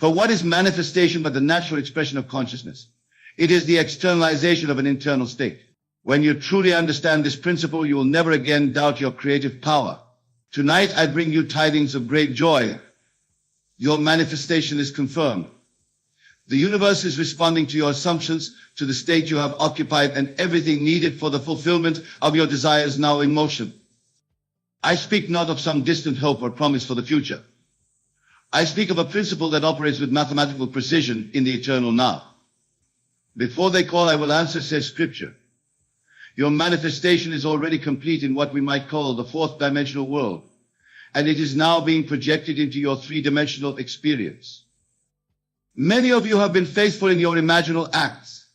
For what is manifestation but the natural expression of consciousness? It is the externalization of an internal state. When you truly understand this principle, you will never again doubt your creative power. Tonight I bring you tidings of great joy. Your manifestation is confirmed. The universe is responding to your assumptions, to the state you have occupied, and everything needed for the fulfillment of your desires now in motion. I speak not of some distant hope or promise for the future. I speak of a principle that operates with mathematical precision in the eternal now. Before they call, I will answer, says Scripture. Your manifestation is already complete in what we might call the fourth dimensional world, and it is now being projected into your three-dimensional experience. Many of you have been faithful in your imaginal acts.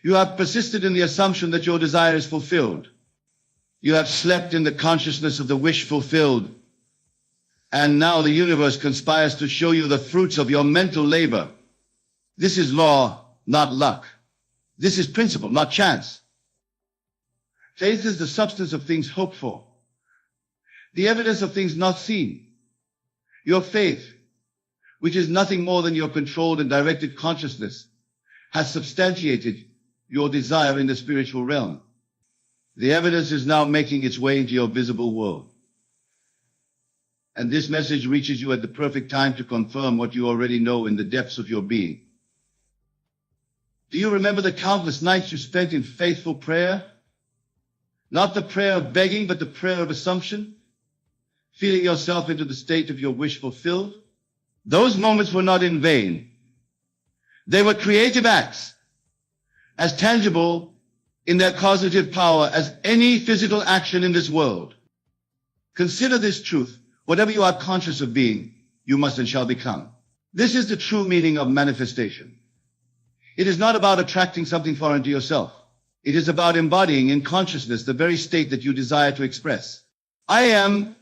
You have persisted in the assumption that your desire is fulfilled. You have slept in the consciousness of the wish fulfilled. And now the universe conspires to show you the fruits of your mental labor. This is law, not luck. This is principle, not chance. Faith is the substance of things hoped for, the evidence of things not seen. Your faith, which is nothing more than your controlled and directed consciousness, has substantiated your desire in the spiritual realm. The evidence is now making its way into your visible world. And this message reaches you at the perfect time to confirm what you already know in the depths of your being. Do you remember the countless nights you spent in faithful prayer? Not the prayer of begging, but the prayer of assumption, feeling yourself into the state of your wish fulfilled. Those moments were not in vain. They were creative acts, as tangible in their causative power as any physical action in this world. Consider this truth. Whatever you are conscious of being, you must and shall become. This is the true meaning of manifestation. It is not about attracting something foreign to yourself. It is about embodying in consciousness the very state that you desire to express. I am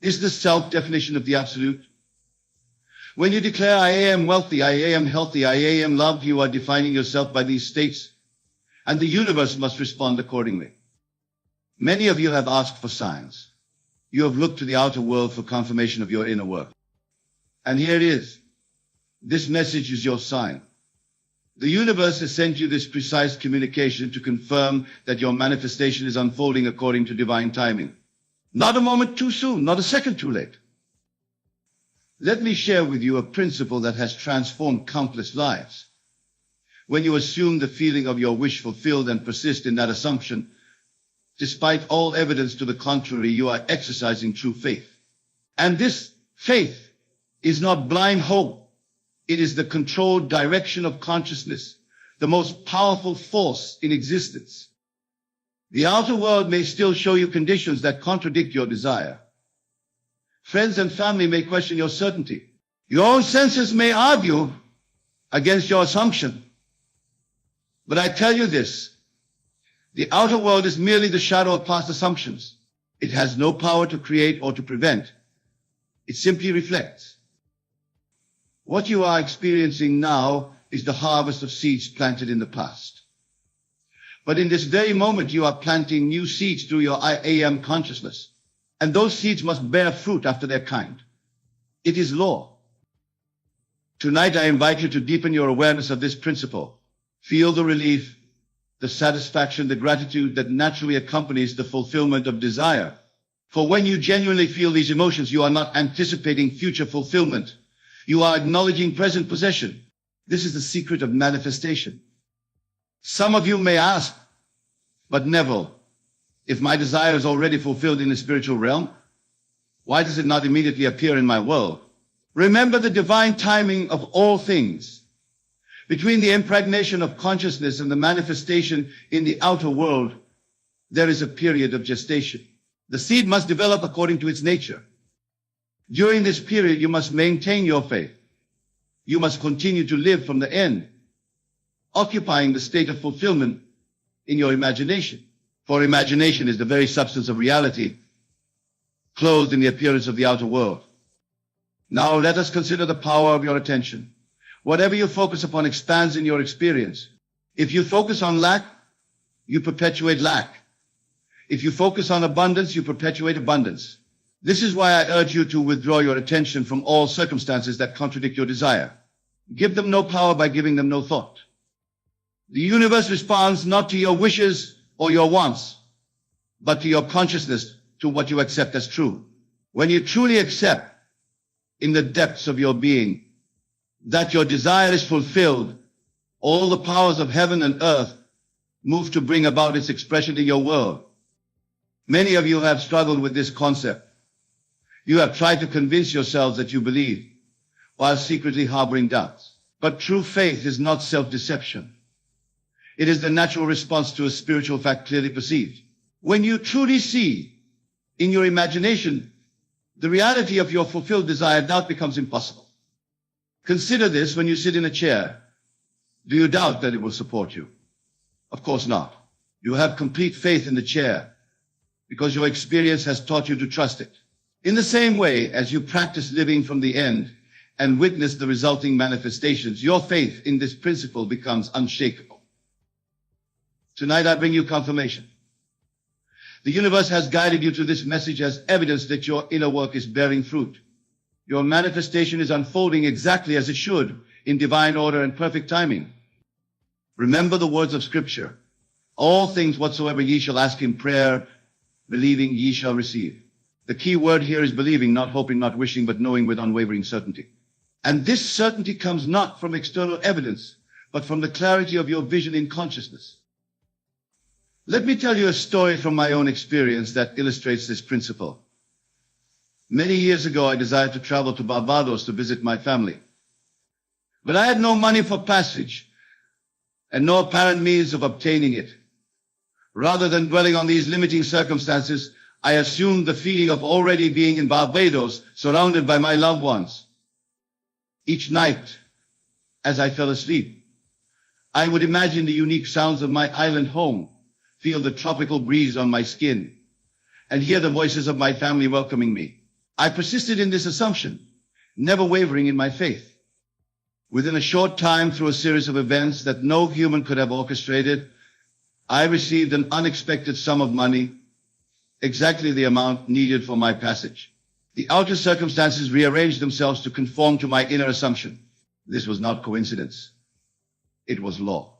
is the self-definition of the absolute. When you declare, I am wealthy, I am healthy, I am loved, you are defining yourself by these states, and the universe must respond accordingly. Many of you have asked for signs. You have looked to the outer world for confirmation of your inner work. And here it is. This message is your sign. The universe has sent you this precise communication to confirm that your manifestation is unfolding according to divine timing. Not a moment too soon, not a second too late. Let me share with you a principle that has transformed countless lives. When you assume the feeling of your wish fulfilled and persist in that assumption, despite all evidence to the contrary, you are exercising true faith. And this faith is not blind hope. It is the controlled direction of consciousness, the most powerful force in existence. The outer world may still show you conditions that contradict your desire. Friends and family may question your certainty. Your own senses may argue against your assumption. But I tell you this, the outer world is merely the shadow of past assumptions. It has no power to create or to prevent. It simply reflects. What you are experiencing now is the harvest of seeds planted in the past. But in this very moment, you are planting new seeds through your I am consciousness. And those seeds must bear fruit after their kind. It is law. Tonight, I invite you to deepen your awareness of this principle. Feel the relief, the satisfaction, the gratitude that naturally accompanies the fulfillment of desire. For when you genuinely feel these emotions, you are not anticipating future fulfillment. You are acknowledging present possession. This is the secret of manifestation. Some of you may ask, but Neville, if my desire is already fulfilled in the spiritual realm, why does it not immediately appear in my world? Remember the divine timing of all things. Between the impregnation of consciousness and the manifestation in the outer world, there is a period of gestation. The seed must develop according to its nature. During this period, you must maintain your faith. You must continue to live from the end, occupying the state of fulfillment in your imagination. For imagination is the very substance of reality, clothed in the appearance of the outer world. Now let us consider the power of your attention. Whatever you focus upon expands in your experience. If you focus on lack, you perpetuate lack. If you focus on abundance, you perpetuate abundance. This is why I urge you to withdraw your attention from all circumstances that contradict your desire. Give them no power by giving them no thought. The universe responds not to your wishes or your wants, but to your consciousness, to what you accept as true. When you truly accept in the depths of your being that your desire is fulfilled, all the powers of heaven and earth move to bring about its expression in your world. Many of you have struggled with this concept. You have tried to convince yourselves that you believe, while secretly harboring doubts. But true faith is not self-deception. It is the natural response to a spiritual fact clearly perceived. When you truly see in your imagination the reality of your fulfilled desire, doubt becomes impossible. Consider this when you sit in a chair. Do you doubt that it will support you? Of course not. You have complete faith in the chair because your experience has taught you to trust it. In the same way as you practice living from the end and witness the resulting manifestations, your faith in this principle becomes unshakable. Tonight I bring you confirmation. The universe has guided you to this message as evidence that your inner work is bearing fruit. Your manifestation is unfolding exactly as it should, in divine order and perfect timing. Remember the words of Scripture. All things whatsoever ye shall ask in prayer, believing ye shall receive. The key word here is believing, not hoping, not wishing, but knowing with unwavering certainty. And this certainty comes not from external evidence, but from the clarity of your vision in consciousness. Let me tell you a story from my own experience that illustrates this principle. Many years ago, I desired to travel to Barbados to visit my family. But I had no money for passage and no apparent means of obtaining it. Rather than dwelling on these limiting circumstances, I assumed the feeling of already being in Barbados, surrounded by my loved ones. Each night, as I fell asleep, I would imagine the unique sounds of my island home, feel the tropical breeze on my skin, and hear the voices of my family welcoming me. I persisted in this assumption, never wavering in my faith. Within a short time, through a series of events that no human could have orchestrated, I received an unexpected sum of money, exactly the amount needed for my passage. The outer circumstances rearranged themselves to conform to my inner assumption. This was not coincidence. It was law.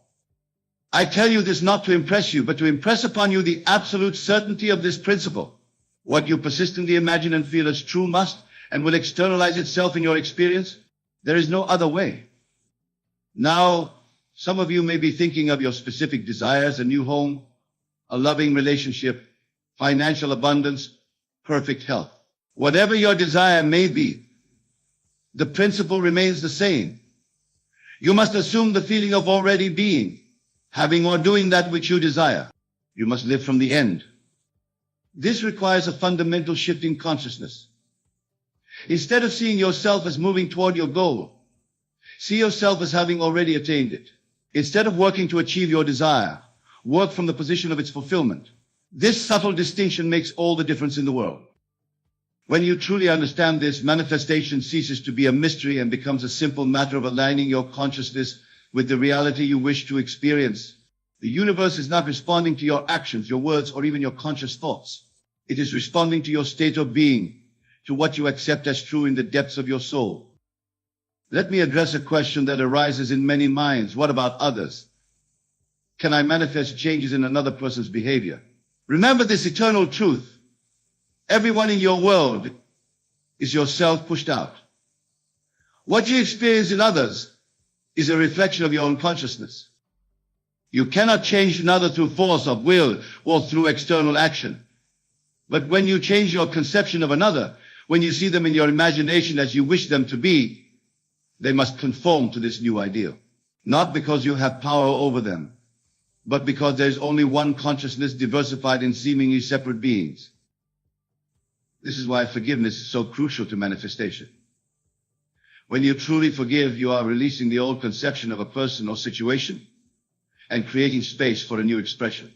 I tell you this not to impress you, but to impress upon you the absolute certainty of this principle. What you persistently imagine and feel as true must and will externalize itself in your experience. There is no other way. Now, some of you may be thinking of your specific desires: a new home, a loving relationship, financial abundance, perfect health. Whatever your desire may be, the principle remains the same. You must assume the feeling of already being, having or doing that which you desire. You must live from the end. This requires a fundamental shift in consciousness. Instead of seeing yourself as moving toward your goal, see yourself as having already attained it. Instead of working to achieve your desire, work from the position of its fulfillment. This subtle distinction makes all the difference in the world. When you truly understand this, manifestation ceases to be a mystery and becomes a simple matter of aligning your consciousness with the reality you wish to experience. The universe is not responding to your actions, your words, or even your conscious thoughts. It is responding to your state of being, to what you accept as true in the depths of your soul. Let me address a question that arises in many minds. What about others? Can I manifest changes in another person's behavior? Remember this eternal truth. Everyone in your world is yourself pushed out. What you experience in others is a reflection of your own consciousness. You cannot change another through force of will or through external action. But when you change your conception of another, when you see them in your imagination as you wish them to be, they must conform to this new ideal. Not because you have power over them, but because there is only one consciousness diversified in seemingly separate beings. This is why forgiveness is so crucial to manifestation. When you truly forgive, you are releasing the old conception of a person or situation and creating space for a new expression.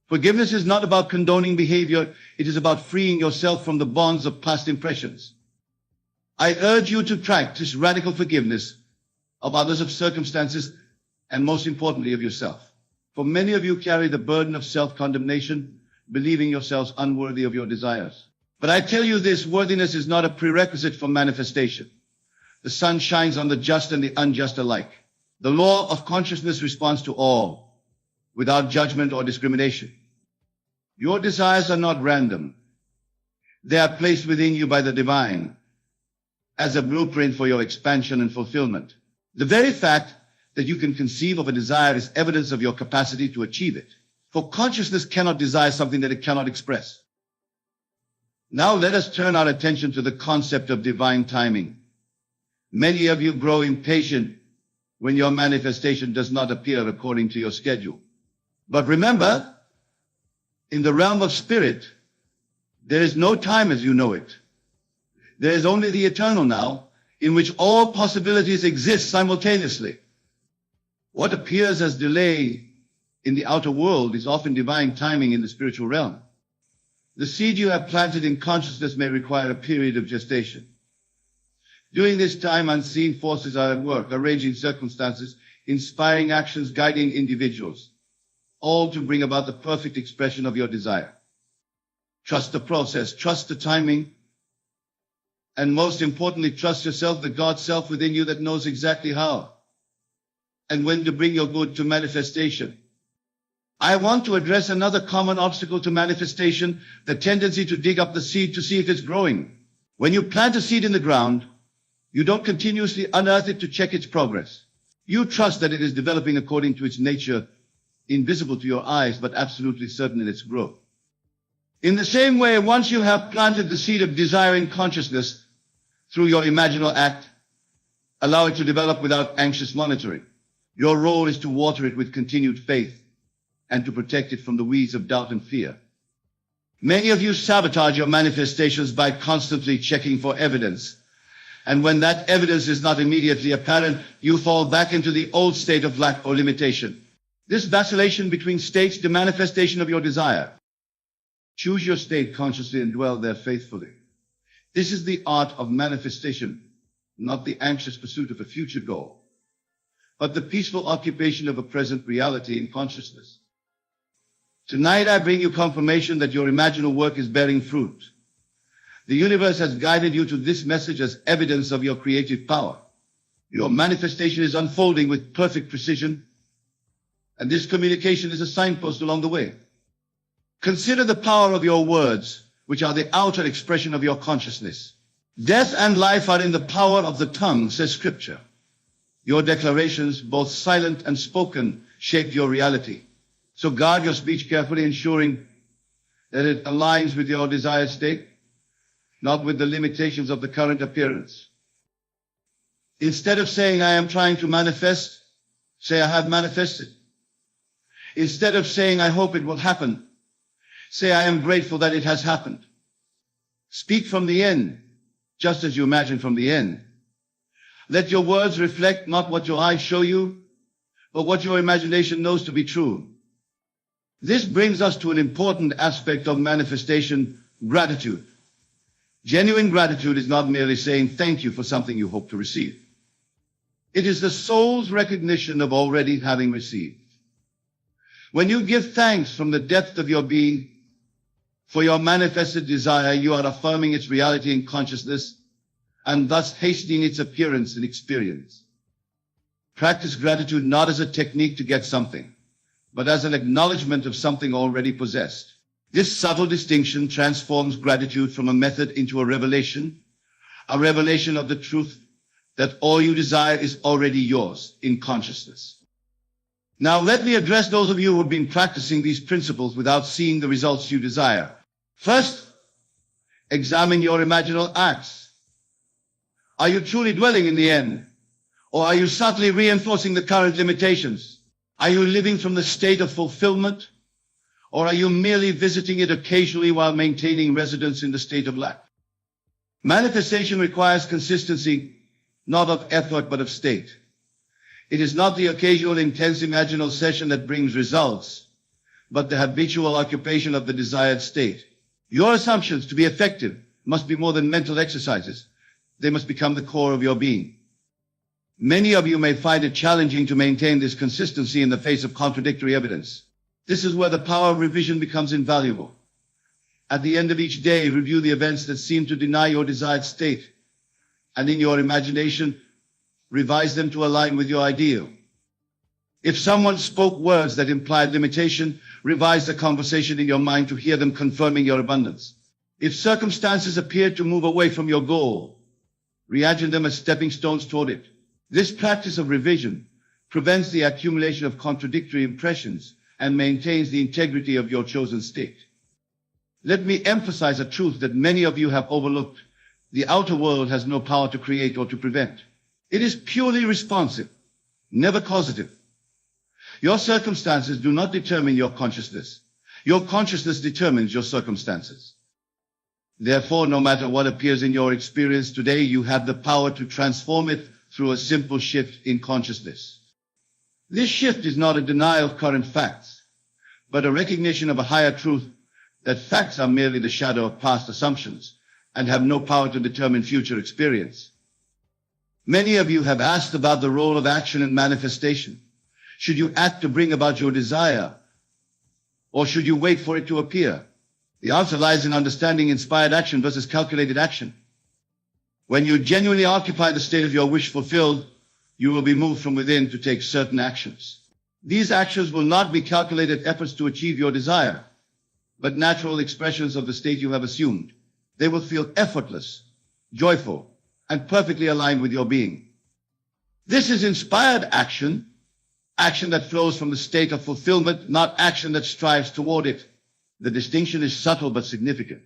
Forgiveness is not about condoning behavior. It is about freeing yourself from the bonds of past impressions. I urge you to practice radical forgiveness of others, of circumstances, and most importantly of yourself. For many of you carry the burden of self-condemnation, believing yourselves unworthy of your desires. But I tell you this, worthiness is not a prerequisite for manifestation. The sun shines on the just and the unjust alike. The law of consciousness responds to all, without judgment or discrimination. Your desires are not random. They are placed within you by the divine as a blueprint for your expansion and fulfillment. The very fact that you can conceive of a desire is evidence of your capacity to achieve it. For consciousness cannot desire something that it cannot express. Now let us turn our attention to the concept of divine timing. Many of you grow impatient when your manifestation does not appear according to your schedule. But remember, in the realm of spirit, there is no time as you know it. There is only the eternal now, in which all possibilities exist simultaneously. What appears as delay in the outer world is often divine timing in the spiritual realm. The seed you have planted in consciousness may require a period of gestation. During this time, unseen forces are at work, arranging circumstances, inspiring actions, guiding individuals, all to bring about the perfect expression of your desire. Trust the process, trust the timing, and most importantly, trust yourself, the God self within you that knows exactly how and when to bring your good to manifestation. I want to address another common obstacle to manifestation, the tendency to dig up the seed to see if it's growing. When you plant a seed in the ground, you don't continuously unearth it to check its progress. You trust that it is developing according to its nature, invisible to your eyes, but absolutely certain in its growth. In the same way, once you have planted the seed of desire in consciousness through your imaginal act, allow it to develop without anxious monitoring. Your role is to water it with continued faith and to protect it from the weeds of doubt and fear. Many of you sabotage your manifestations by constantly checking for evidence. And when that evidence is not immediately apparent, you fall back into the old state of lack or limitation. This vacillation between states, the manifestation of your desire. Choose your state consciously and dwell there faithfully. This is the art of manifestation, not the anxious pursuit of a future goal, but the peaceful occupation of a present reality in consciousness. Tonight I bring you confirmation that your imaginal work is bearing fruit. The universe has guided you to this message as evidence of your creative power. Your manifestation is unfolding with perfect precision, and this communication is a signpost along the way. Consider the power of your words, which are the outer expression of your consciousness. Death and life are in the power of the tongue, says Scripture. Your declarations, both silent and spoken, shape your reality. So guard your speech carefully, ensuring that it aligns with your desired state, not with the limitations of the current appearance. Instead of saying, I am trying to manifest, say, I have manifested. Instead of saying, I hope it will happen, say, I am grateful that it has happened. Speak from the end, just as you imagine from the end. Let your words reflect not what your eyes show you, but what your imagination knows to be true. This brings us to an important aspect of manifestation, gratitude. Genuine gratitude is not merely saying thank you for something you hope to receive. It is the soul's recognition of already having received. When you give thanks from the depth of your being for your manifested desire, you are affirming its reality in consciousness and thus hastening its appearance in experience. Practice gratitude not as a technique to get something, but as an acknowledgement of something already possessed. This subtle distinction transforms gratitude from a method into a revelation of the truth that all you desire is already yours in consciousness. Now let me address those of you who have been practicing these principles without seeing the results you desire. First, examine your imaginal acts. Are you truly dwelling in the end? Or are you subtly reinforcing the current limitations? Are you living from the state of fulfillment? Or are you merely visiting it occasionally while maintaining residence in the state of lack? Manifestation requires consistency, not of effort, but of state. It is not the occasional intense imaginal session that brings results, but the habitual occupation of the desired state. Your assumptions, to be effective, must be more than mental exercises. They must become the core of your being. Many of you may find it challenging to maintain this consistency in the face of contradictory evidence. This is where the power of revision becomes invaluable. At the end of each day, review the events that seem to deny your desired state. and in your imagination, revise them to align with your ideal. If someone spoke words that implied limitation, revise the conversation in your mind to hear them confirming your abundance. If circumstances appear to move away from your goal, reimagine them as stepping stones toward it. This practice of revision prevents the accumulation of contradictory impressions and maintains the integrity of your chosen state. Let me emphasize a truth that many of you have overlooked. The outer world has no power to create or to prevent. It is purely responsive, never causative. Your circumstances do not determine your consciousness. Your consciousness determines your circumstances. Therefore, no matter what appears in your experience today, you have the power to transform it through a simple shift in consciousness. This shift is not a denial of current facts, but a recognition of a higher truth that facts are merely the shadow of past assumptions and have no power to determine future experience. Many of you have asked about the role of action and manifestation. Should you act to bring about your desire, or should you wait for it to appear? The answer lies in understanding inspired action versus calculated action. When you genuinely occupy the state of your wish fulfilled, you will be moved from within to take certain actions. These actions will not be calculated efforts to achieve your desire, but natural expressions of the state you have assumed. They will feel effortless, joyful, and perfectly aligned with your being. This is inspired action, action that flows from the state of fulfillment, not action that strives toward it. The distinction is subtle but significant.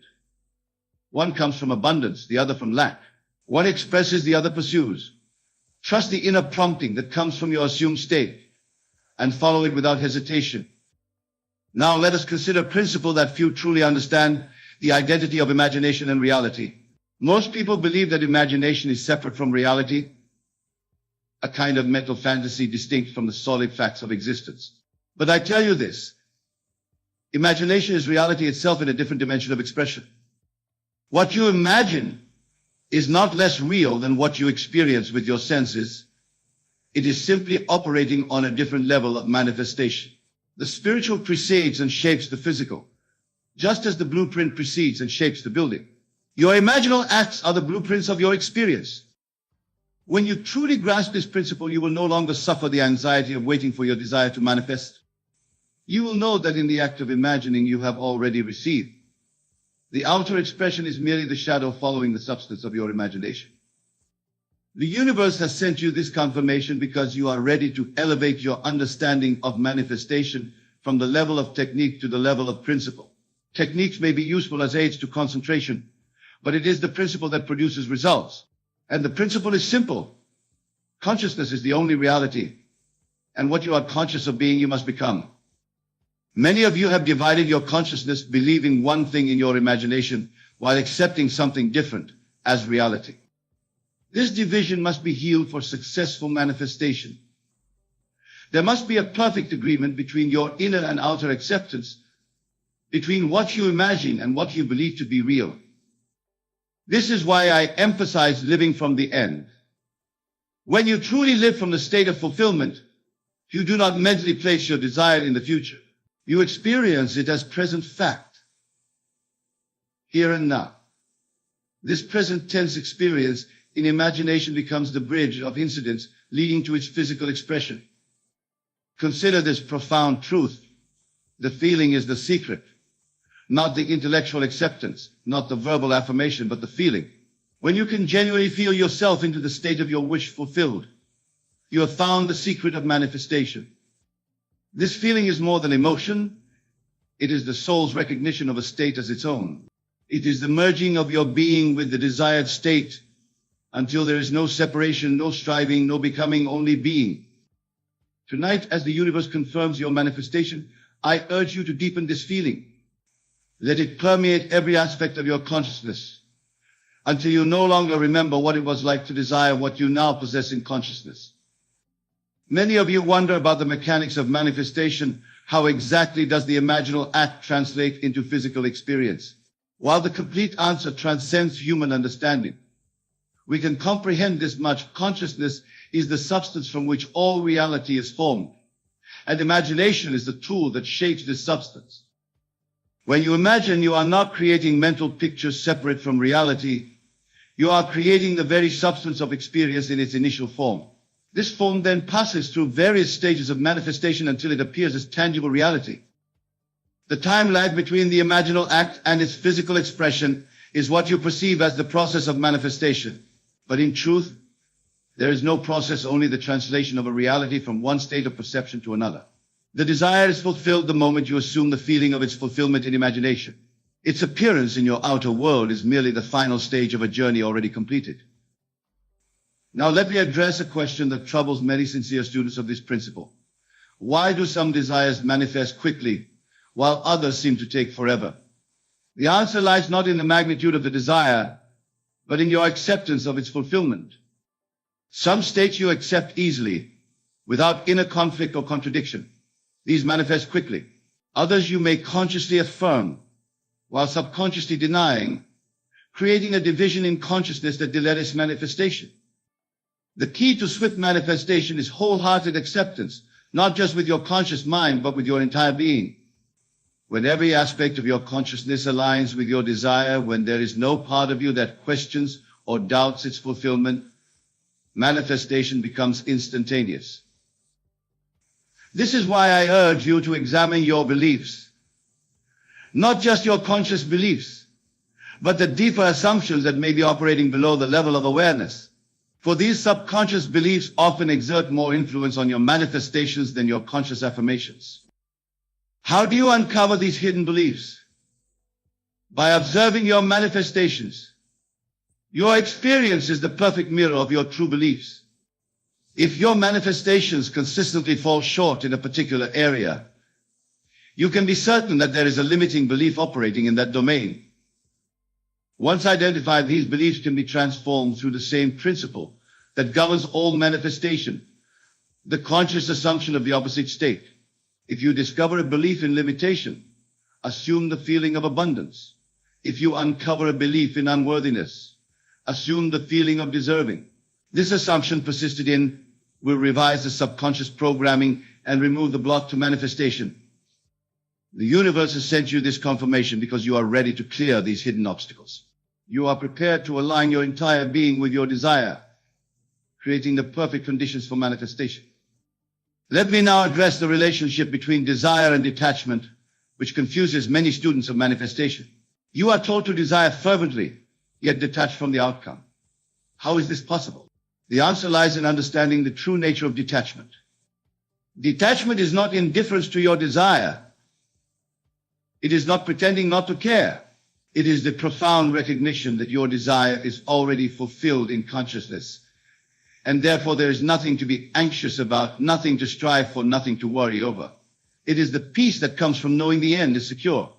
One comes from abundance, the other from lack. One expresses, the other pursues. Trust the inner prompting that comes from your assumed state and follow it without hesitation. Now let us consider a principle that few truly understand: the identity of imagination and reality. Most people believe that imagination is separate from reality, a kind of mental fantasy distinct from the solid facts of existence. But I tell you this: imagination is reality itself in a different dimension of expression. What you imagine is not less real than what you experience with your senses. It is simply operating on a different level of manifestation. The spiritual precedes and shapes the physical, just as the blueprint precedes and shapes the building. Your imaginal acts are the blueprints of your experience. When you truly grasp this principle, you will no longer suffer the anxiety of waiting for your desire to manifest. You will know that in the act of imagining, you have already received. The outer expression is merely the shadow following the substance of your imagination. The universe has sent you this confirmation because you are ready to elevate your understanding of manifestation from the level of technique to the level of principle. Techniques may be useful as aids to concentration, but it is the principle that produces results. And the principle is simple. Consciousness is the only reality, and what you are conscious of being, you must become. Many of you have divided your consciousness, believing one thing in your imagination while accepting something different as reality. This division must be healed for successful manifestation. There must be a perfect agreement between your inner and outer acceptance, between what you imagine and what you believe to be real. This is why I emphasize living from the end. When you truly live from the state of fulfillment, you do not mentally place your desire in the future. You experience it as present fact, here and now. This present tense experience in imagination becomes the bridge of incidents leading to its physical expression. Consider this profound truth. The feeling is the secret, not the intellectual acceptance, not the verbal affirmation, but the feeling. When you can genuinely feel yourself into the state of your wish fulfilled, you have found the secret of manifestation. This feeling is more than emotion. It is the soul's recognition of a state as its own. It is the merging of your being with the desired state until there is no separation, no striving, no becoming, only being. Tonight, as the universe confirms your manifestation, I urge you to deepen this feeling. Let it permeate every aspect of your consciousness until you no longer remember what it was like to desire what you now possess in consciousness. Many of you wonder about the mechanics of manifestation. How exactly does the imaginal act translate into physical experience? While the complete answer transcends human understanding, we can comprehend this much: consciousness is the substance from which all reality is formed, and imagination is the tool that shapes this substance. When you imagine, you are not creating mental pictures separate from reality. You are creating the very substance of experience in its initial form. This form then passes through various stages of manifestation until it appears as tangible reality. The time lag between the imaginal act and its physical expression is what you perceive as the process of manifestation. But in truth, there is no process, only the translation of a reality from one state of perception to another. The desire is fulfilled the moment you assume the feeling of its fulfillment in imagination. Its appearance in your outer world is merely the final stage of a journey already completed. Now let me address a question that troubles many sincere students of this principle. Why do some desires manifest quickly, while others seem to take forever? The answer lies not in the magnitude of the desire, but in your acceptance of its fulfillment. Some states you accept easily, without inner conflict or contradiction. These manifest quickly. Others you may consciously affirm, while subconsciously denying, creating a division in consciousness that delays manifestation. The key to swift manifestation is wholehearted acceptance, not just with your conscious mind, but with your entire being. When every aspect of your consciousness aligns with your desire, when there is no part of you that questions or doubts its fulfillment, manifestation becomes instantaneous. This is why I urge you to examine your beliefs. Not just your conscious beliefs, but the deeper assumptions that may be operating below the level of awareness. For these subconscious beliefs often exert more influence on your manifestations than your conscious affirmations. How do you uncover these hidden beliefs? By observing your manifestations. Your experience is the perfect mirror of your true beliefs. If your manifestations consistently fall short in a particular area, you can be certain that there is a limiting belief operating in that domain. Once identified, these beliefs can be transformed through the same principle that governs all manifestation, the conscious assumption of the opposite state. If you discover a belief in limitation, assume the feeling of abundance. If you uncover a belief in unworthiness, assume the feeling of deserving. This assumption persisted in will revise the subconscious programming and remove the block to manifestation. The universe has sent you this confirmation because you are ready to clear these hidden obstacles. You are prepared to align your entire being with your desire, creating the perfect conditions for manifestation. Let me now address the relationship between desire and detachment, which confuses many students of manifestation. You are told to desire fervently, yet detached from the outcome. How is this possible? The answer lies in understanding the true nature of detachment. Detachment is not indifference to your desire. It is not pretending not to care. It is the profound recognition that your desire is already fulfilled in consciousness, and therefore there is nothing to be anxious about, nothing to strive for, nothing to worry over. It is the peace that comes from knowing the end is secure.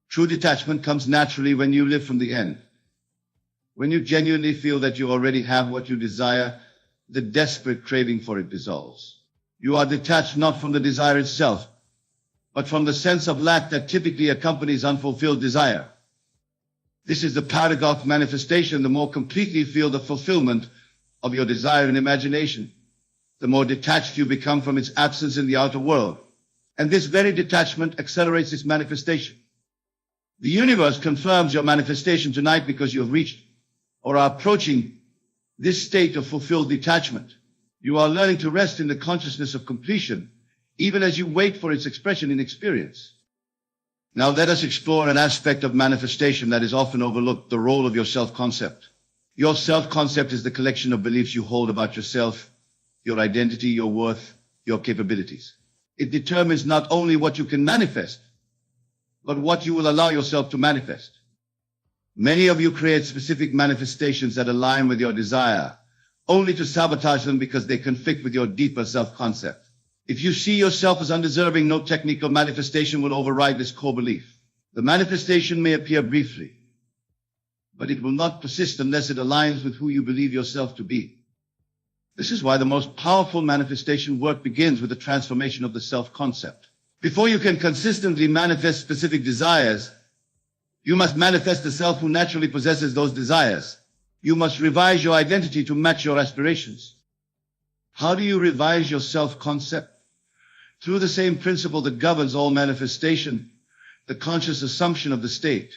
True detachment comes naturally when you live from the end. When you genuinely feel that you already have what you desire, the desperate craving for it dissolves. You are detached not from the desire itself, but from the sense of lack that typically accompanies unfulfilled desire. This is the paradox of manifestation. The more completely you feel the fulfillment of your desire in imagination, the more detached you become from its absence in the outer world. And this very detachment accelerates its manifestation. The universe confirms your manifestation tonight because you have reached or are approaching this state of fulfilled detachment. You are learning to rest in the consciousness of completion, even as you wait for its expression in experience. Now let us explore an aspect of manifestation that is often overlooked, the role of your self-concept. Your self-concept is the collection of beliefs you hold about yourself, your identity, your worth, your capabilities. It determines not only what you can manifest, but what you will allow yourself to manifest. Many of you create specific manifestations that align with your desire, only to sabotage them because they conflict with your deeper self-concept. If you see yourself as undeserving, no technique or manifestation will override this core belief. The manifestation may appear briefly, but it will not persist unless it aligns with who you believe yourself to be. This is why the most powerful manifestation work begins with the transformation of the self-concept. Before you can consistently manifest specific desires, you must manifest the self who naturally possesses those desires. You must revise your identity to match your aspirations. How do you revise your self-concept? Through the same principle that governs all manifestation, the conscious assumption of the state.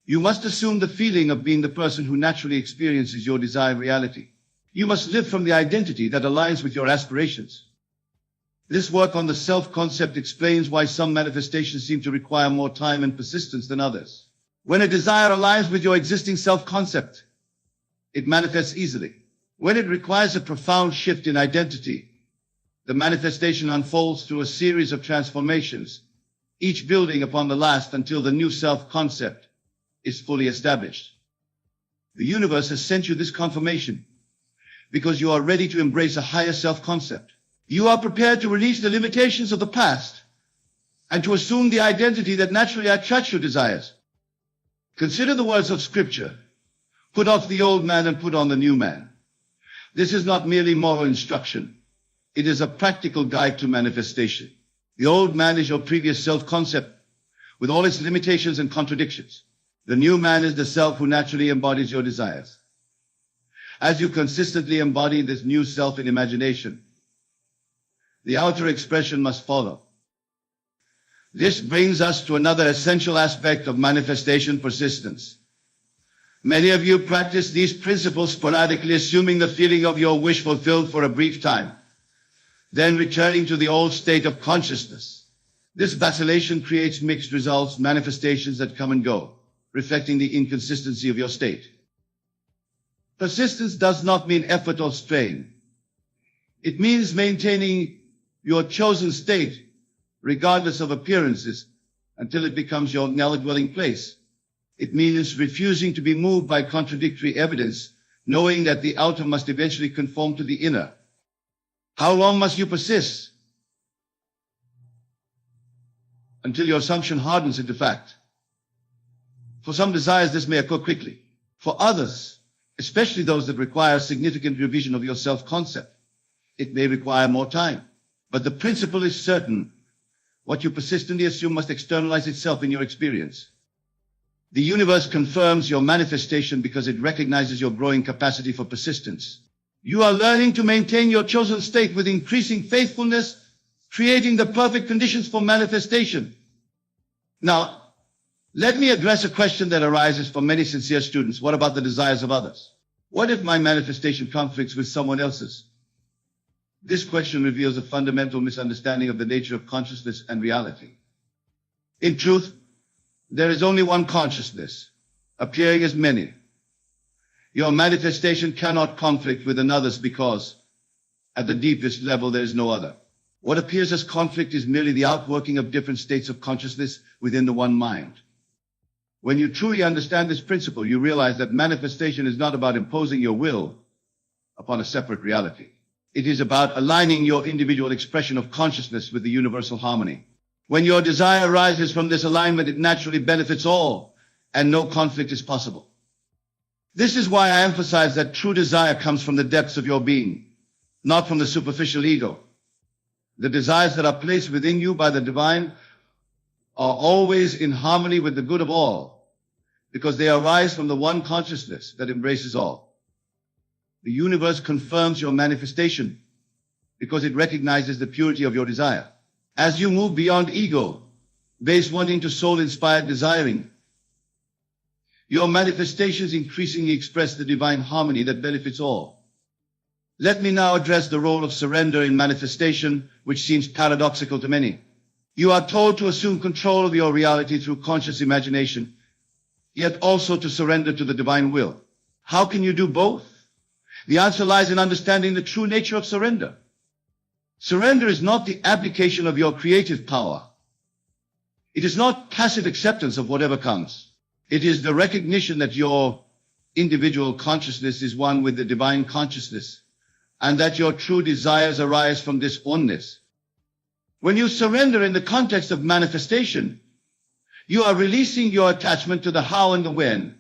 You must assume the feeling of being the person who naturally experiences your desired reality. You must live from the identity that aligns with your aspirations. This work on the self-concept explains why some manifestations seem to require more time and persistence than others. When a desire aligns with your existing self-concept, it manifests easily. When it requires a profound shift in identity, the manifestation unfolds through a series of transformations, each building upon the last until the new self-concept is fully established. The universe has sent you this confirmation because you are ready to embrace a higher self-concept. You are prepared to release the limitations of the past and to assume the identity that naturally attracts your desires. Consider the words of Scripture. Put off the old man and put on the new man. This is not merely moral instruction. It is a practical guide to manifestation. The old man is your previous self-concept with all its limitations and contradictions. The new man is the self who naturally embodies your desires. As you consistently embody this new self in imagination, the outer expression must follow. This brings us to another essential aspect of manifestation: persistence. Many of you practice these principles sporadically, assuming the feeling of your wish fulfilled for a brief time, then returning to the old state of consciousness. This vacillation creates mixed results, manifestations that come and go, reflecting the inconsistency of your state. Persistence does not mean effort or strain. It means maintaining your chosen state, regardless of appearances, until it becomes your dwelling place. It means refusing to be moved by contradictory evidence, knowing that the outer must eventually conform to the inner. How long must you persist? Until your assumption hardens into fact. For some desires, this may occur quickly. For others, especially those that require significant revision of your self-concept, it may require more time. But the principle is certain. What you persistently assume must externalize itself in your experience. The universe confirms your manifestation because it recognizes your growing capacity for persistence. You are learning to maintain your chosen state with increasing faithfulness, creating the perfect conditions for manifestation. Now, let me address a question that arises for many sincere students. What about the desires of others? What if my manifestation conflicts with someone else's? This question reveals a fundamental misunderstanding of the nature of consciousness and reality. In truth, there is only one consciousness, appearing as many. Your manifestation cannot conflict with another's because, at the deepest level, there is no other. What appears as conflict is merely the outworking of different states of consciousness within the one mind. When you truly understand this principle, you realize that manifestation is not about imposing your will upon a separate reality. It is about aligning your individual expression of consciousness with the universal harmony. When your desire arises from this alignment, it naturally benefits all, and no conflict is possible. This is why I emphasize that true desire comes from the depths of your being, not from the superficial ego. The desires that are placed within you by the divine are always in harmony with the good of all, because they arise from the one consciousness that embraces all. The universe confirms your manifestation because it recognizes the purity of your desire. As you move beyond ego-based wanting to soul-inspired desiring, your manifestations increasingly express the divine harmony that benefits all. Let me now address the role of surrender in manifestation, which seems paradoxical to many. You are told to assume control of your reality through conscious imagination, yet also to surrender to the divine will. How can you do both? The answer lies in understanding the true nature of surrender. Surrender is not the abdication of your creative power. It is not passive acceptance of whatever comes. It is the recognition that your individual consciousness is one with the divine consciousness, and that your true desires arise from this oneness. When you surrender in the context of manifestation, you are releasing your attachment to the how and the when,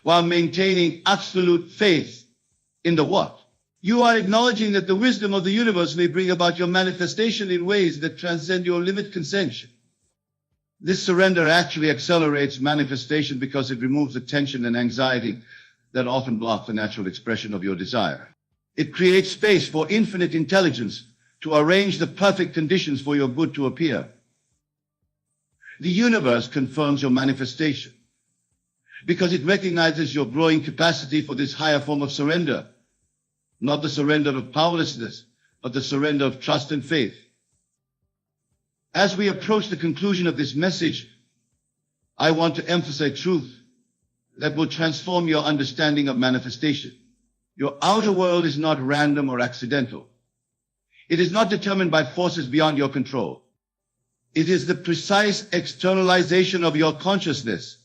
while maintaining absolute faith in the what. You are acknowledging that the wisdom of the universe may bring about your manifestation in ways that transcend your limit conception. This surrender actually accelerates manifestation because it removes the tension and anxiety that often block the natural expression of your desire. It creates space for infinite intelligence to arrange the perfect conditions for your good to appear. The universe confirms your manifestation because it recognizes your growing capacity for this higher form of surrender, not the surrender of powerlessness, but the surrender of trust and faith. As we approach the conclusion of this message, I want to emphasize truth that will transform your understanding of manifestation. Your outer world is not random or accidental. It is not determined by forces beyond your control. It is the precise externalization of your consciousness,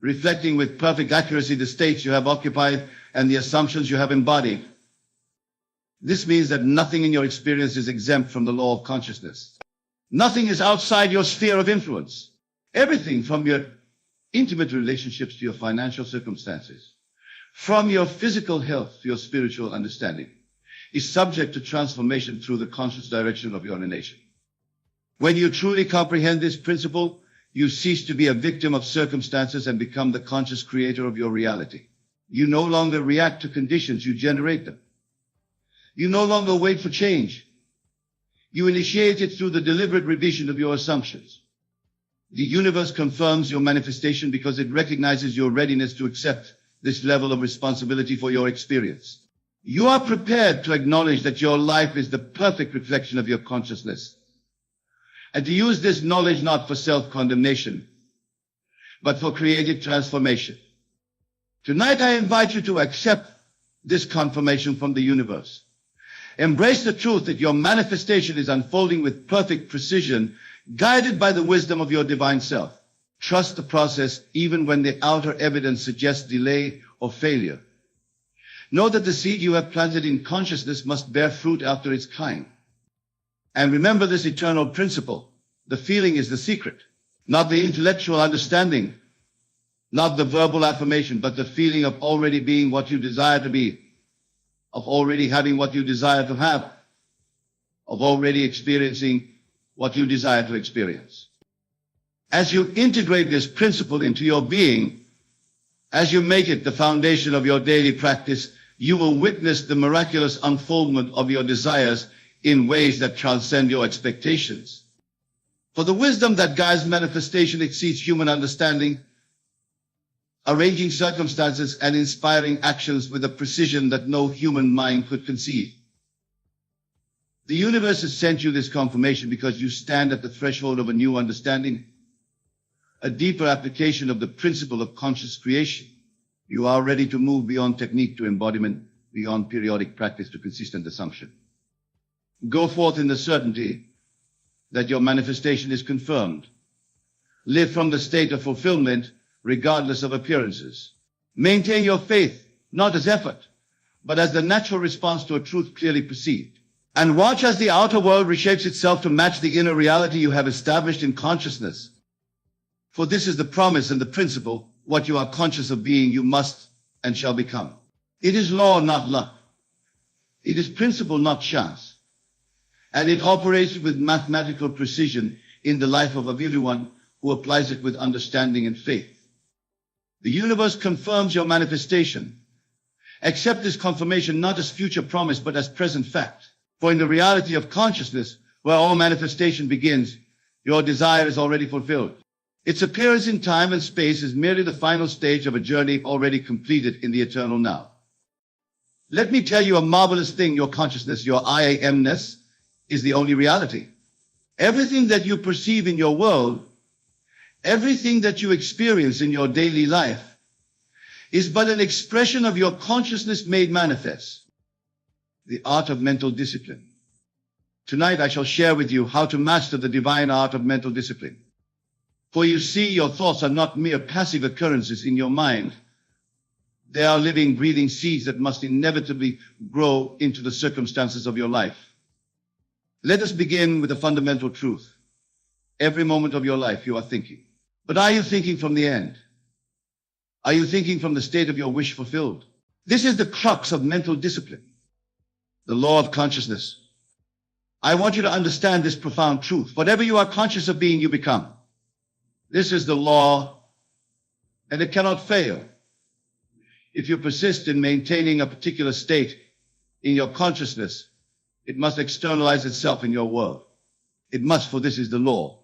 reflecting with perfect accuracy the states you have occupied and the assumptions you have embodied. This means that nothing in your experience is exempt from the law of consciousness. Nothing is outside your sphere of influence. Everything, from your intimate relationships to your financial circumstances, from your physical health to your spiritual understanding, is subject to transformation through the conscious direction of your emanation. When you truly comprehend this principle, you cease to be a victim of circumstances and become the conscious creator of your reality. You no longer react to conditions, you generate them. You no longer wait for change. You initiate it through the deliberate revision of your assumptions. The universe confirms your manifestation because it recognizes your readiness to accept this level of responsibility for your experience. You are prepared to acknowledge that your life is the perfect reflection of your consciousness, and to use this knowledge not for self-condemnation, but for creative transformation. Tonight I invite you to accept this confirmation from the universe. Embrace the truth that your manifestation is unfolding with perfect precision, guided by the wisdom of your divine self. Trust the process even when the outer evidence suggests delay or failure. Know that the seed you have planted in consciousness must bear fruit after its kind. And remember this eternal principle. The feeling is the secret, not the intellectual understanding, not the verbal affirmation, but the feeling of already being what you desire to be, of already having what you desire to have, of already experiencing what you desire to experience. As you integrate this principle into your being, as you make it the foundation of your daily practice, you will witness the miraculous unfoldment of your desires in ways that transcend your expectations. For the wisdom that guides manifestation exceeds human understanding, arranging circumstances and inspiring actions with a precision that no human mind could conceive. The universe has sent you this confirmation because you stand at the threshold of a new understanding, a deeper application of the principle of conscious creation. You are ready to move beyond technique to embodiment, beyond periodic practice to consistent assumption. Go forth in the certainty that your manifestation is confirmed. Live from the state of fulfillment, regardless of appearances. Maintain your faith, not as effort, but as the natural response to a truth clearly perceived. And watch as the outer world reshapes itself to match the inner reality you have established in consciousness. For this is the promise and the principle: what you are conscious of being, you must and shall become. It is law, not luck. It is principle, not chance. And it operates with mathematical precision in the life of everyone who applies it with understanding and faith. The universe confirms your manifestation. Accept this confirmation not as future promise, but as present fact. For in the reality of consciousness, where all manifestation begins, your desire is already fulfilled. Its appearance in time and space is merely the final stage of a journey already completed in the eternal now. Let me tell you a marvelous thing: your consciousness, your I amness, is the only reality. Everything that you perceive in your world, everything that you experience in your daily life, is but an expression of your consciousness made manifest. The art of mental discipline. Tonight I shall share with you how to master the divine art of mental discipline. For you see, your thoughts are not mere passive occurrences in your mind. They are living, breathing seeds that must inevitably grow into the circumstances of your life. Let us begin with a fundamental truth. Every moment of your life you are thinking. But are you thinking from the end? Are you thinking from the state of your wish fulfilled? This is the crux of mental discipline, the law of consciousness. I want you to understand this profound truth. Whatever you are conscious of being, you become. This is the law, and it cannot fail. If you persist in maintaining a particular state in your consciousness, it must externalize itself in your world. It must, for this is the law.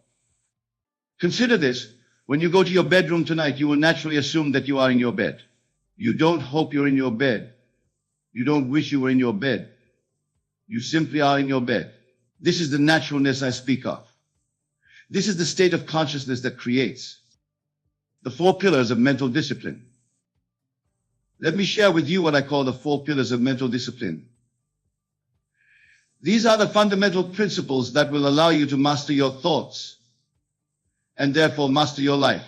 Consider this. When you go to your bedroom tonight, you will naturally assume that you are in your bed. You don't hope you're in your bed. You don't wish you were in your bed. You simply are in your bed. This is the naturalness I speak of. This is the state of consciousness that creates the 4 pillars of mental discipline. Let me share with you what I call the 4 pillars of mental discipline. These are the fundamental principles that will allow you to master your thoughts and therefore master your life.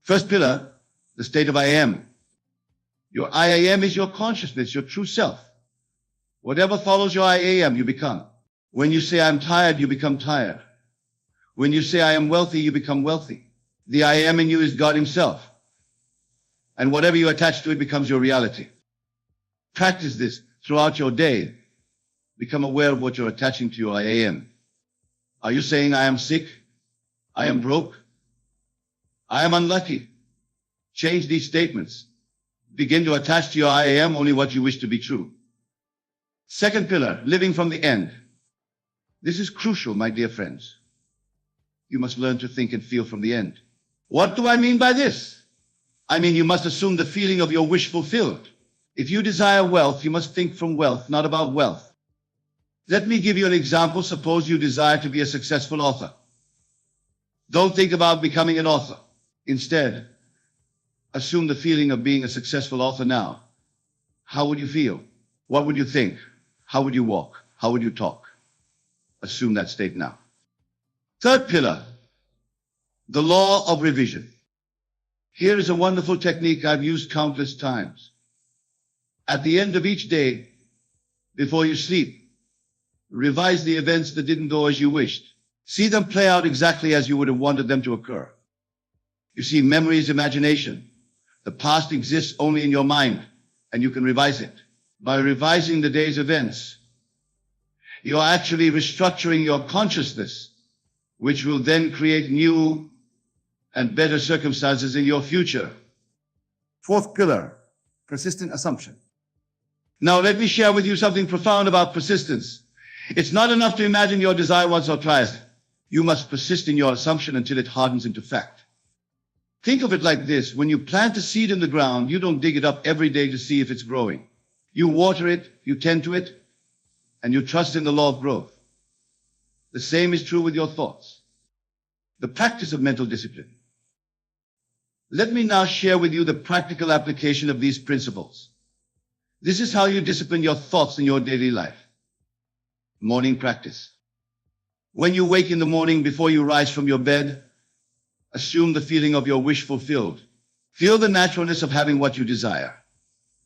First pillar, the state of I am. Your I am is your consciousness, your true self. Whatever follows your I am, you become. When you say I'm tired, you become tired. When you say I am wealthy, you become wealthy. The I am in you is God himself. And whatever you attach to it becomes your reality. Practice this throughout your day. Become aware of what you're attaching to your I am. Are you saying I am sick? I am broke? I am unlucky? Change these statements. Begin to attach to your I am only what you wish to be true. Second pillar, living from the end. This is crucial, my dear friends. You must learn to think and feel from the end. What do I mean by this? I mean, you must assume the feeling of your wish fulfilled. If you desire wealth, you must think from wealth, not about wealth. Let me give you an example. Suppose you desire to be a successful author. Don't think about becoming an author. Instead, assume the feeling of being a successful author now. How would you feel? What would you think? How would you walk? How would you talk? Assume that state now. Third pillar, the law of revision. Here is a wonderful technique I've used countless times. At the end of each day, before you sleep, revise the events that didn't go as you wished. See them play out exactly as you would have wanted them to occur. You see, memory is imagination. The past exists only in your mind, and you can revise it. By revising the day's events, you're actually restructuring your consciousness, which will then create new and better circumstances in your future. Fourth pillar, persistent assumption. Now let me share with you something profound about persistence. It's not enough to imagine your desire once or twice. You must persist in your assumption until it hardens into fact. Think of it like this. When you plant a seed in the ground, you don't dig it up every day to see if it's growing. You water it, you tend to it, and you trust in the law of growth. The same is true with your thoughts. The practice of mental discipline. Let me now share with you the practical application of these principles. This is how you discipline your thoughts in your daily life. Morning practice. When you wake in the morning before you rise from your bed, assume the feeling of your wish fulfilled. Feel the naturalness of having what you desire.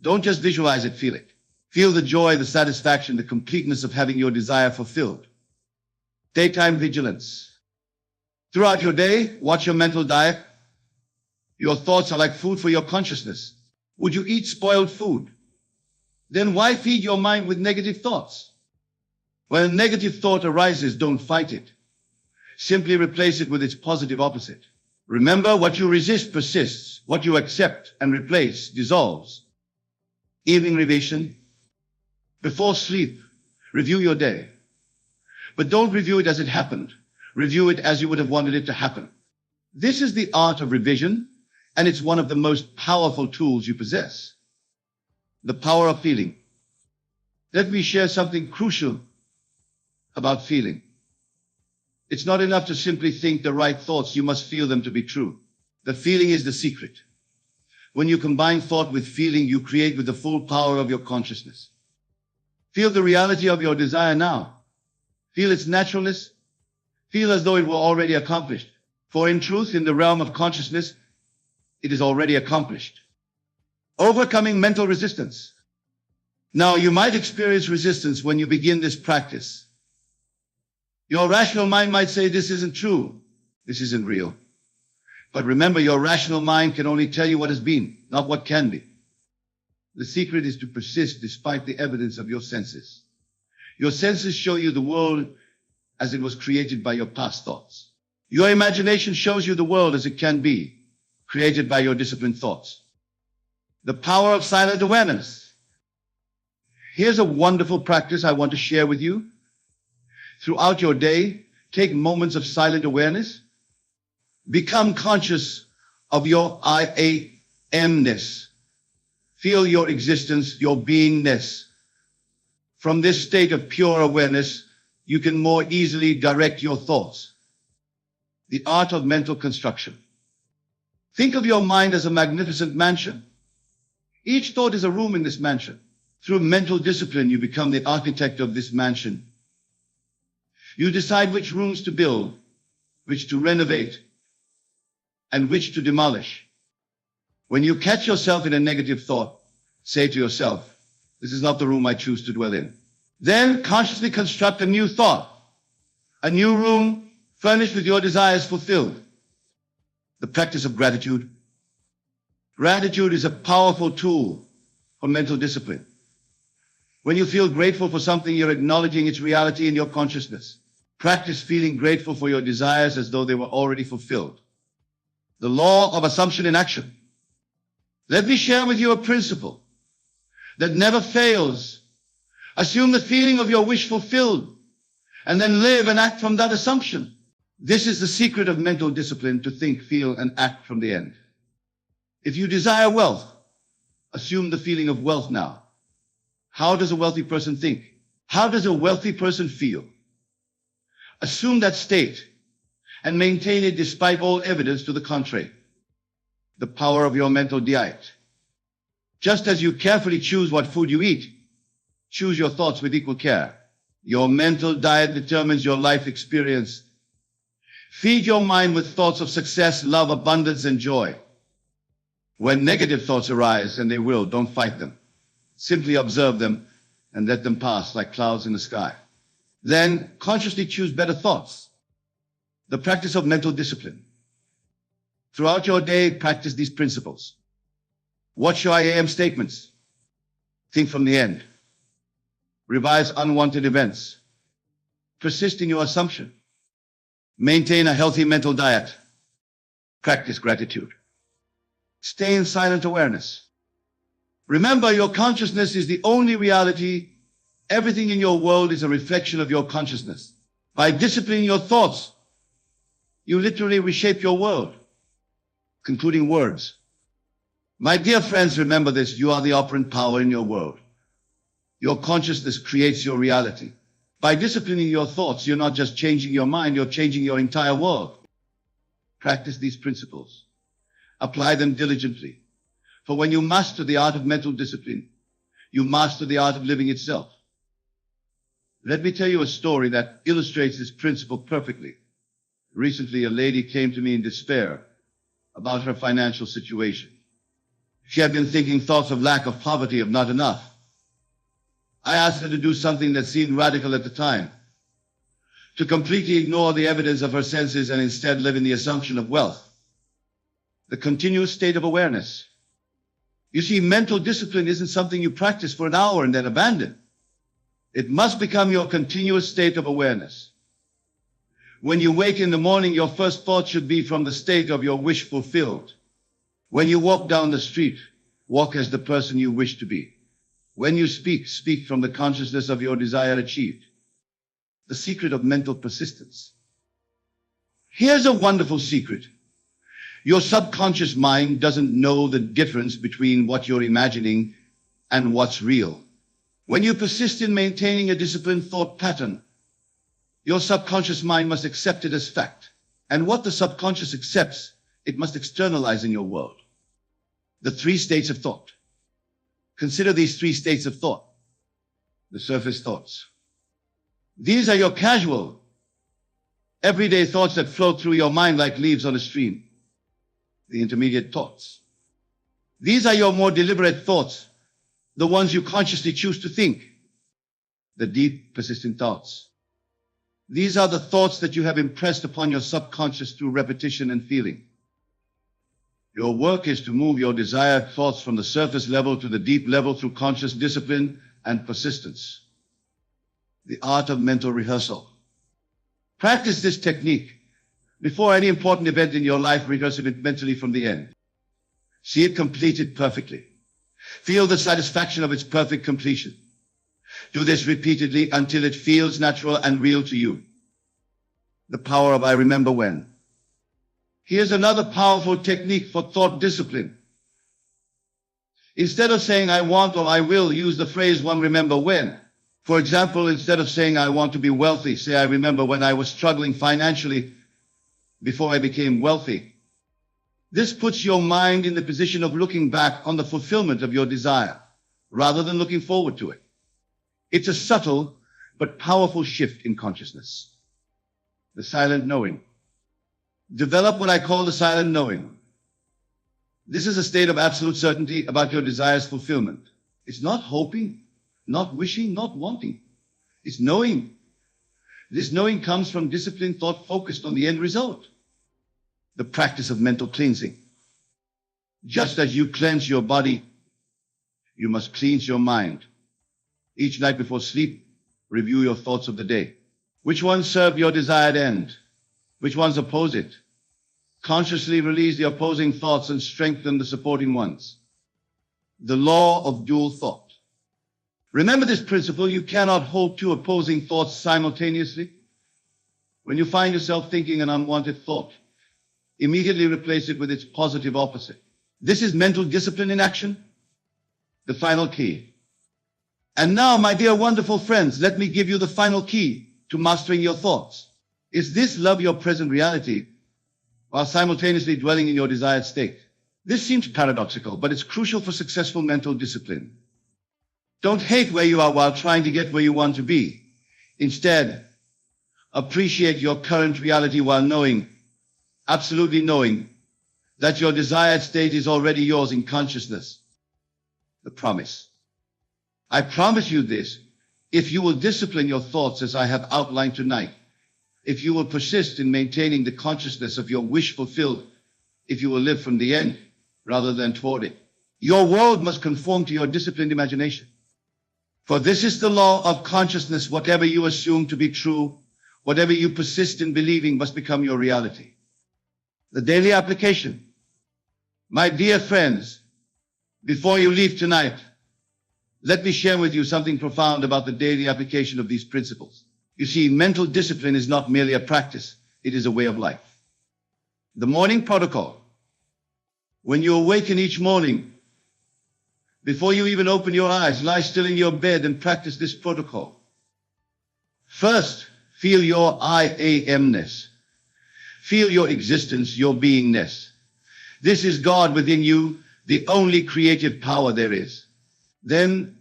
Don't just visualize it, feel it. Feel the joy, the satisfaction, the completeness of having your desire fulfilled. Daytime vigilance. Throughout your day, watch your mental diet. Your thoughts are like food for your consciousness. Would you eat spoiled food? Then why feed your mind with negative thoughts? When a negative thought arises, don't fight it. Simply replace it with its positive opposite. Remember, what you resist persists. What you accept and replace dissolves. Evening revision. Before sleep, review your day. But don't review it as it happened. Review it as you would have wanted it to happen. This is the art of revision, and it's one of the most powerful tools you possess. The power of feeling. Let me share something crucial about feeling. It's not enough to simply think the right thoughts. You must feel them to be true. The feeling is the secret. When you combine thought with feeling, you create with the full power of your consciousness. Feel the reality of your desire now. Feel its naturalness. Feel as though it were already accomplished. For in truth, in the realm of consciousness, it is already accomplished. Overcoming mental resistance. Now, you might experience resistance when you begin this practice. Your rational mind might say, this isn't true. This isn't real. But remember, your rational mind can only tell you what has been, not what can be. The secret is to persist despite the evidence of your senses. Your senses show you the world as it was created by your past thoughts. Your imagination shows you the world as it can be, created by your disciplined thoughts. The power of silent awareness. Here's a wonderful practice I want to share with you. Throughout your day, take moments of silent awareness. Become conscious of your I amness. Feel your existence, your beingness. From this state of pure awareness, you can more easily direct your thoughts. The art of mental construction. Think of your mind as a magnificent mansion. Each thought is a room in this mansion. Through mental discipline, you become the architect of this mansion. You decide which rooms to build, which to renovate, and which to demolish. When you catch yourself in a negative thought, say to yourself, "This is not the room I choose to dwell in." Then consciously construct a new thought, a new room furnished with your desires fulfilled. The practice of gratitude. Gratitude is a powerful tool for mental discipline. When you feel grateful for something, you're acknowledging its reality in your consciousness. Practice feeling grateful for your desires as though they were already fulfilled. The law of assumption in action. Let me share with you a principle that never fails. Assume the feeling of your wish fulfilled, and then live and act from that assumption. This is the secret of mental discipline, to think, feel, and act from the end. If you desire wealth, assume the feeling of wealth now. How does a wealthy person think? How does a wealthy person feel? Assume that state and maintain it despite all evidence to the contrary. The power of your mental diet. Just as you carefully choose what food you eat, choose your thoughts with equal care. Your mental diet determines your life experience. Feed your mind with thoughts of success, love, abundance, and joy. When negative thoughts arise, and they will, don't fight them. Simply observe them and let them pass like clouds in the sky. Then consciously choose better thoughts. The practice of mental discipline. Throughout your day, practice these principles. Watch your I am statements. Think from the end. Revise unwanted events. Persist in your assumption. Maintain a healthy mental diet. Practice gratitude. Stay in silent awareness. Remember, your consciousness is the only reality. Everything in your world is a reflection of your consciousness. By disciplining your thoughts, you literally reshape your world. Concluding words. My dear friends, remember this: you are the operant power in your world. Your consciousness creates your reality. By disciplining your thoughts, you're not just changing your mind, you're changing your entire world. Practice these principles. Apply them diligently. For when you master the art of mental discipline, you master the art of living itself. Let me tell you a story that illustrates this principle perfectly. Recently, a lady came to me in despair about her financial situation. She had been thinking thoughts of lack, of poverty, of not enough. I asked her to do something that seemed radical at the time, to completely ignore the evidence of her senses and instead live in the assumption of wealth, the continuous state of awareness. You see, mental discipline isn't something you practice for an hour and then abandon. It must become your continuous state of awareness. When you wake in the morning, your first thought should be from the state of your wish fulfilled. When you walk down the street, walk as the person you wish to be. When you speak, speak from the consciousness of your desire achieved. The secret of mental persistence. Here's a wonderful secret. Your subconscious mind doesn't know the difference between what you're imagining and what's real. When you persist in maintaining a disciplined thought pattern, your subconscious mind must accept it as fact. And what the subconscious accepts, it must externalize in your world. The 3 states of thought. Consider these 3 states of thought. The surface thoughts. These are your casual, everyday thoughts that flow through your mind like leaves on a stream. The intermediate thoughts. These are your more deliberate thoughts, the ones you consciously choose to think. The deep, persistent thoughts. These are the thoughts that you have impressed upon your subconscious through repetition and feeling. Your work is to move your desired thoughts from the surface level to the deep level through conscious discipline and persistence. The art of mental rehearsal. Practice this technique. Before any important event in your life, rehearse it mentally from the end. See it completed perfectly. Feel the satisfaction of its perfect completion. Do this repeatedly until it feels natural and real to you. The power of I remember when. Here's another powerful technique for thought discipline. Instead of saying I want or I will, use the phrase one remember when. For example, instead of saying I want to be wealthy, say I remember when I was struggling financially before I became wealthy. This puts your mind in the position of looking back on the fulfillment of your desire, rather than looking forward to it. It's a subtle but powerful shift in consciousness. The silent knowing. Develop what I call the silent knowing. This is a state of absolute certainty about your desire's fulfillment. It's not hoping, not wishing, not wanting. It's knowing. This knowing comes from disciplined thought focused on the end result. The practice of mental cleansing. Just as you cleanse your body, you must cleanse your mind. Each night before sleep, review your thoughts of the day. Which ones serve your desired end? Which ones oppose it? Consciously release the opposing thoughts and strengthen the supporting ones. The law of dual thought. Remember this principle: you cannot hold two opposing thoughts simultaneously. When you find yourself thinking an unwanted thought, immediately replace it with its positive opposite. This is mental discipline in action, the final key. And now, my dear wonderful friends, let me give you the final key to mastering your thoughts. Is this: love your present reality while simultaneously dwelling in your desired state. This seems paradoxical, but it's crucial for successful mental discipline. Don't hate where you are while trying to get where you want to be. Instead, appreciate your current reality while knowing, absolutely knowing, that your desired state is already yours in consciousness. The promise. I promise you this: if you will discipline your thoughts as I have outlined tonight, if you will persist in maintaining the consciousness of your wish fulfilled, if you will live from the end rather than toward it, your world must conform to your disciplined imagination. For this is the law of consciousness: whatever you assume to be true, whatever you persist in believing, must become your reality. The daily application. My dear friends, before you leave tonight, let me share with you something profound about the daily application of these principles. You see, mental discipline is not merely a practice, it is a way of life. The morning protocol. When you awaken each morning, before you even open your eyes, lie still in your bed and practice this protocol. First, feel your I am-ness. Feel your existence, your beingness. This is God within you, the only creative power there is. Then,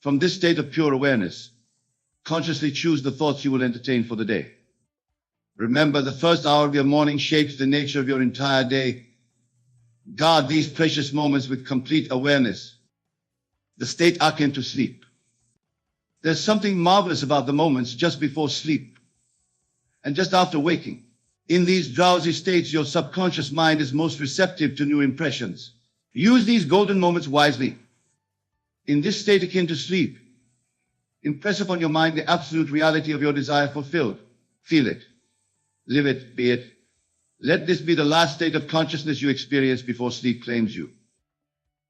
from this state of pure awareness, consciously choose the thoughts you will entertain for the day. Remember, the first hour of your morning shapes the nature of your entire day. Guard these precious moments with complete awareness, the state akin to sleep. There's something marvelous about the moments just before sleep and just after waking. In these drowsy states, your subconscious mind is most receptive to new impressions. Use these golden moments wisely. In this state akin to sleep, impress upon your mind the absolute reality of your desire fulfilled. Feel it. Live it, be it. Let this be the last state of consciousness you experience before sleep claims you.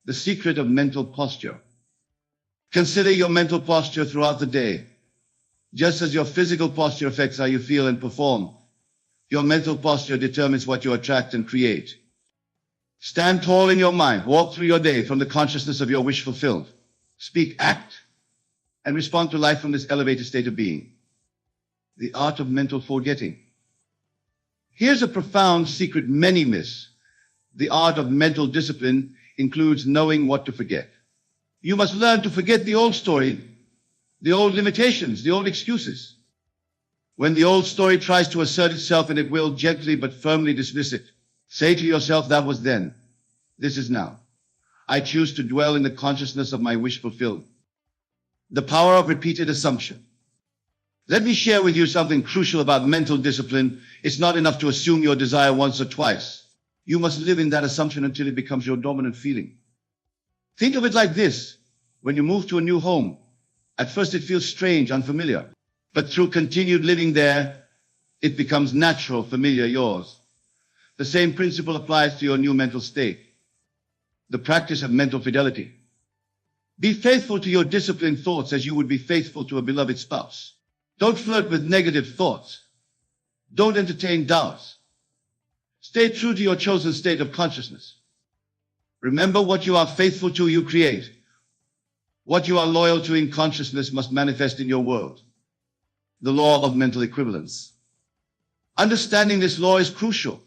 The secret of mental posture. Consider your mental posture throughout the day. Just as your physical posture affects how you feel and perform, your mental posture determines what you attract and create. Stand tall in your mind. Walk through your day from the consciousness of your wish fulfilled. Speak, act, and respond to life from this elevated state of being. The art of mental forgetting. Here's a profound secret many miss. The art of mental discipline includes knowing what to forget. You must learn to forget the old story, the old limitations, the old excuses. When the old story tries to assert itself, and it will, gently but firmly dismiss it. Say to yourself, that was then, this is now. I choose to dwell in the consciousness of my wish fulfilled. The power of repeated assumption. Let me share with you something crucial about mental discipline. It's not enough to assume your desire once or twice. You must live in that assumption until it becomes your dominant feeling. Think of it like this. When you move to a new home, at first it feels strange, unfamiliar. But through continued living there, it becomes natural, familiar, yours. The same principle applies to your new mental state. The practice of mental fidelity. Be faithful to your disciplined thoughts as you would be faithful to a beloved spouse. Don't flirt with negative thoughts. Don't entertain doubts. Stay true to your chosen state of consciousness. Remember, what you are faithful to, you create. What you are loyal to in consciousness must manifest in your world. The law of mental equivalence. Understanding this law is crucial.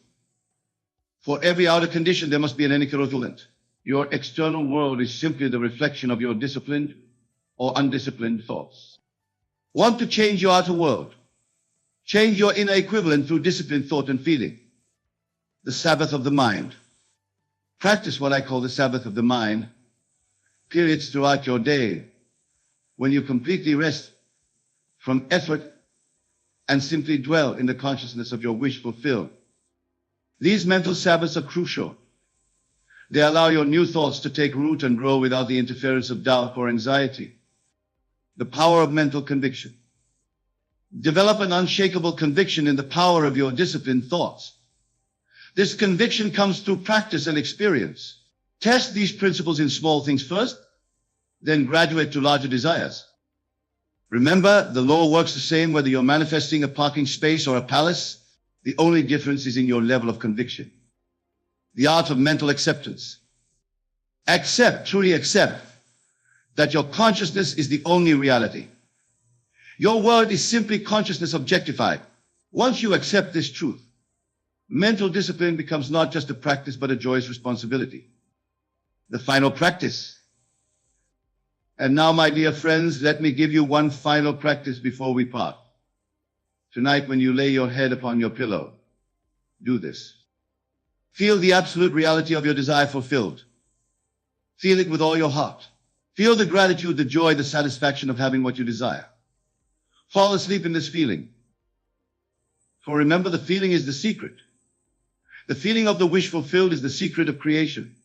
For every outer condition, there must be an inner equivalent. Your external world is simply the reflection of your disciplined or undisciplined thoughts. Want to change your outer world? Change your inner equivalent through disciplined thought and feeling. The Sabbath of the mind. Practice what I call the Sabbath of the mind. Periods throughout your day when you completely rest from effort and simply dwell in the consciousness of your wish fulfilled. These mental Sabbaths are crucial. They allow your new thoughts to take root and grow without the interference of doubt or anxiety. The power of mental conviction. Develop an unshakable conviction in the power of your disciplined thoughts. This conviction comes through practice and experience. Test these principles in small things first, then graduate to larger desires. Remember, the law works the same whether you're manifesting a parking space or a palace. The only difference is in your level of conviction. The art of mental acceptance. Truly accept that your consciousness is the only reality. Your world is simply consciousness objectified. Once you accept this truth, mental discipline becomes not just a practice but a joyous responsibility. The final practice. And now, my dear friends, let me give you one final practice before we part. Tonight, when you lay your head upon your pillow, do this. Feel the absolute reality of your desire fulfilled. Feel it with all your heart. Feel the gratitude, the joy, the satisfaction of having what you desire. Fall asleep in this feeling. For remember, the feeling is the secret. The feeling of the wish fulfilled is the secret of creation,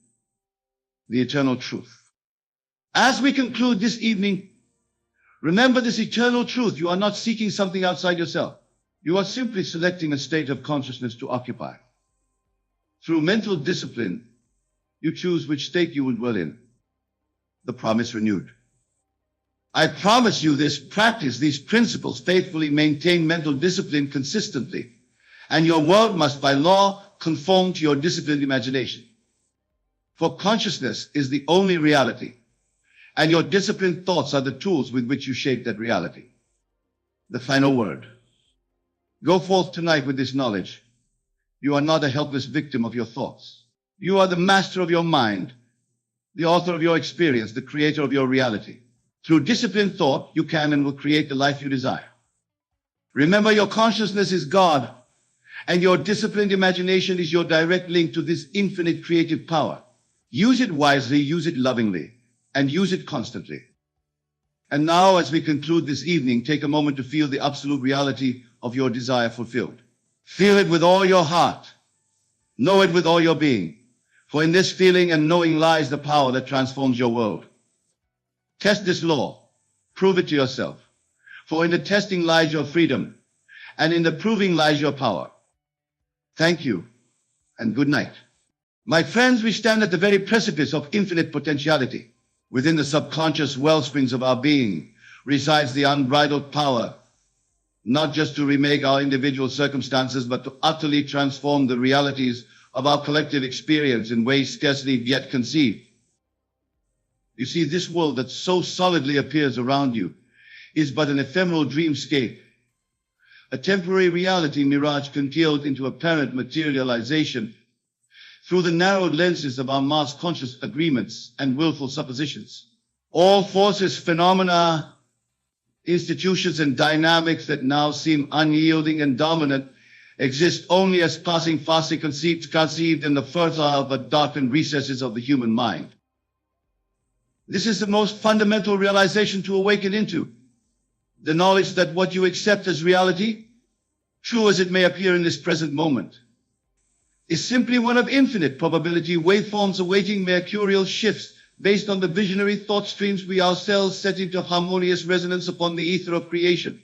the eternal truth. As we conclude this evening, remember this eternal truth. You are not seeking something outside yourself. You are simply selecting a state of consciousness to occupy. Through mental discipline, you choose which state you will dwell in. The promise renewed. I promise you this, practice these principles faithfully, maintain mental discipline consistently, and your world must by law conform to your disciplined imagination. For consciousness is the only reality, and your disciplined thoughts are the tools with which you shape that reality. The final word. Go forth tonight with this knowledge. You are not a helpless victim of your thoughts. You are the master of your mind, the author of your experience, the creator of your reality. Through disciplined thought, you can and will create the life you desire. Remember, your consciousness is God, and your disciplined imagination is your direct link to this infinite creative power. Use it wisely, use it lovingly, and use it constantly. And now, as we conclude this evening, take a moment to feel the absolute reality of your desire fulfilled. Feel it with all your heart. Know it with all your being. For in this feeling and knowing lies the power that transforms your world. Test this law. Prove it to yourself. For in the testing lies your freedom, and in the proving lies your power. Thank you, and good night. My friends, we stand at the very precipice of infinite potentiality. Within the subconscious wellsprings of our being resides the unbridled power, not just to remake our individual circumstances, but to utterly transform the realities of our collective experience in ways scarcely yet conceived. You see, this world that so solidly appears around you is but an ephemeral dreamscape, a temporary reality mirage congealed into apparent materialization through the narrowed lenses of our mass conscious agreements and willful suppositions. All forces, phenomena, institutions, and dynamics that now seem unyielding and dominant exist only as passing fancy conceived in the fertile but darkened recesses of the human mind. This is the most fundamental realization to awaken into. The knowledge that what you accept as reality, true as it may appear in this present moment, is simply one of infinite probability waveforms awaiting mercurial shifts based on the visionary thought streams we ourselves set into harmonious resonance upon the ether of creation.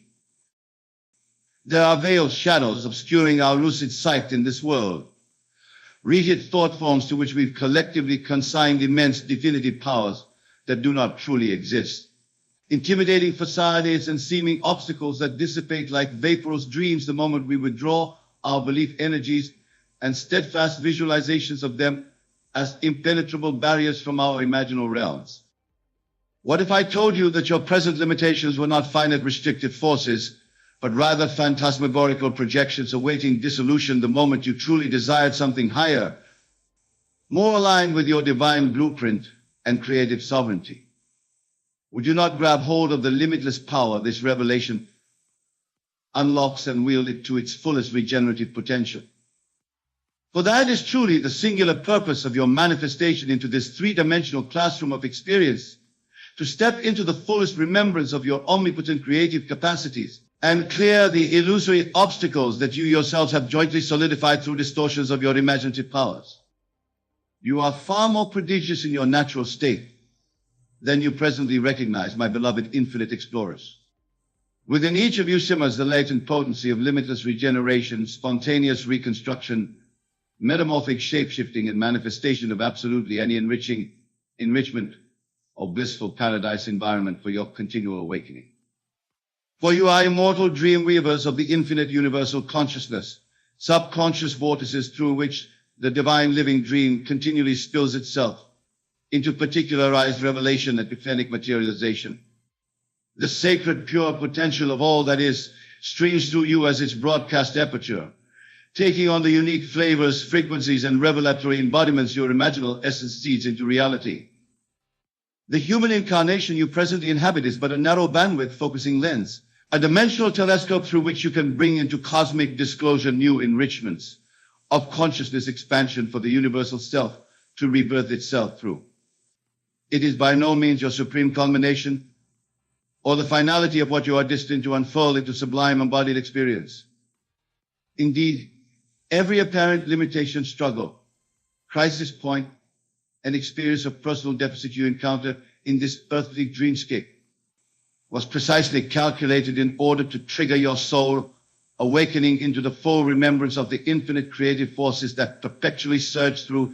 There are veiled shadows obscuring our lucid sight in this world, rigid thought forms to which we've collectively consigned immense definitive powers that do not truly exist. Intimidating facades and seeming obstacles that dissipate like vaporous dreams the moment we withdraw our belief energies and steadfast visualizations of them as impenetrable barriers from our imaginal realms. What if I told you that your present limitations were not finite restrictive forces, but rather phantasmagorical projections awaiting dissolution the moment you truly desired something higher, more aligned with your divine blueprint and creative sovereignty? Would you not grab hold of the limitless power this revelation unlocks and wield it to its fullest regenerative potential? For that is truly the singular purpose of your manifestation into this three-dimensional classroom of experience, to step into the fullest remembrance of your omnipotent creative capacities and clear the illusory obstacles that you yourselves have jointly solidified through distortions of your imaginative powers. You are far more prodigious in your natural state than you presently recognize, my beloved infinite explorers. Within each of you simmers the latent potency of limitless regeneration, spontaneous reconstruction, metamorphic shape-shifting, and manifestation of absolutely any enrichment or blissful paradise environment for your continual awakening. For you are immortal dream weavers of the infinite universal consciousness, subconscious vortices through which the divine living dream continually spills itself into particularized revelation and epiphanic materialization. The sacred pure potential of all that is streams through you as its broadcast aperture, taking on the unique flavors, frequencies, and revelatory embodiments your imaginal essence seeds into reality. The human incarnation you presently inhabit is but a narrow bandwidth focusing lens, a dimensional telescope through which you can bring into cosmic disclosure new enrichments of consciousness expansion for the universal self to rebirth itself through. It is by no means your supreme culmination or the finality of what you are destined to unfold into sublime embodied experience. Indeed, every apparent limitation, struggle, crisis point, and experience of personal deficit you encounter in this earthly dreamscape was precisely calculated in order to trigger your soul awakening into the full remembrance of the infinite creative forces that perpetually surge through,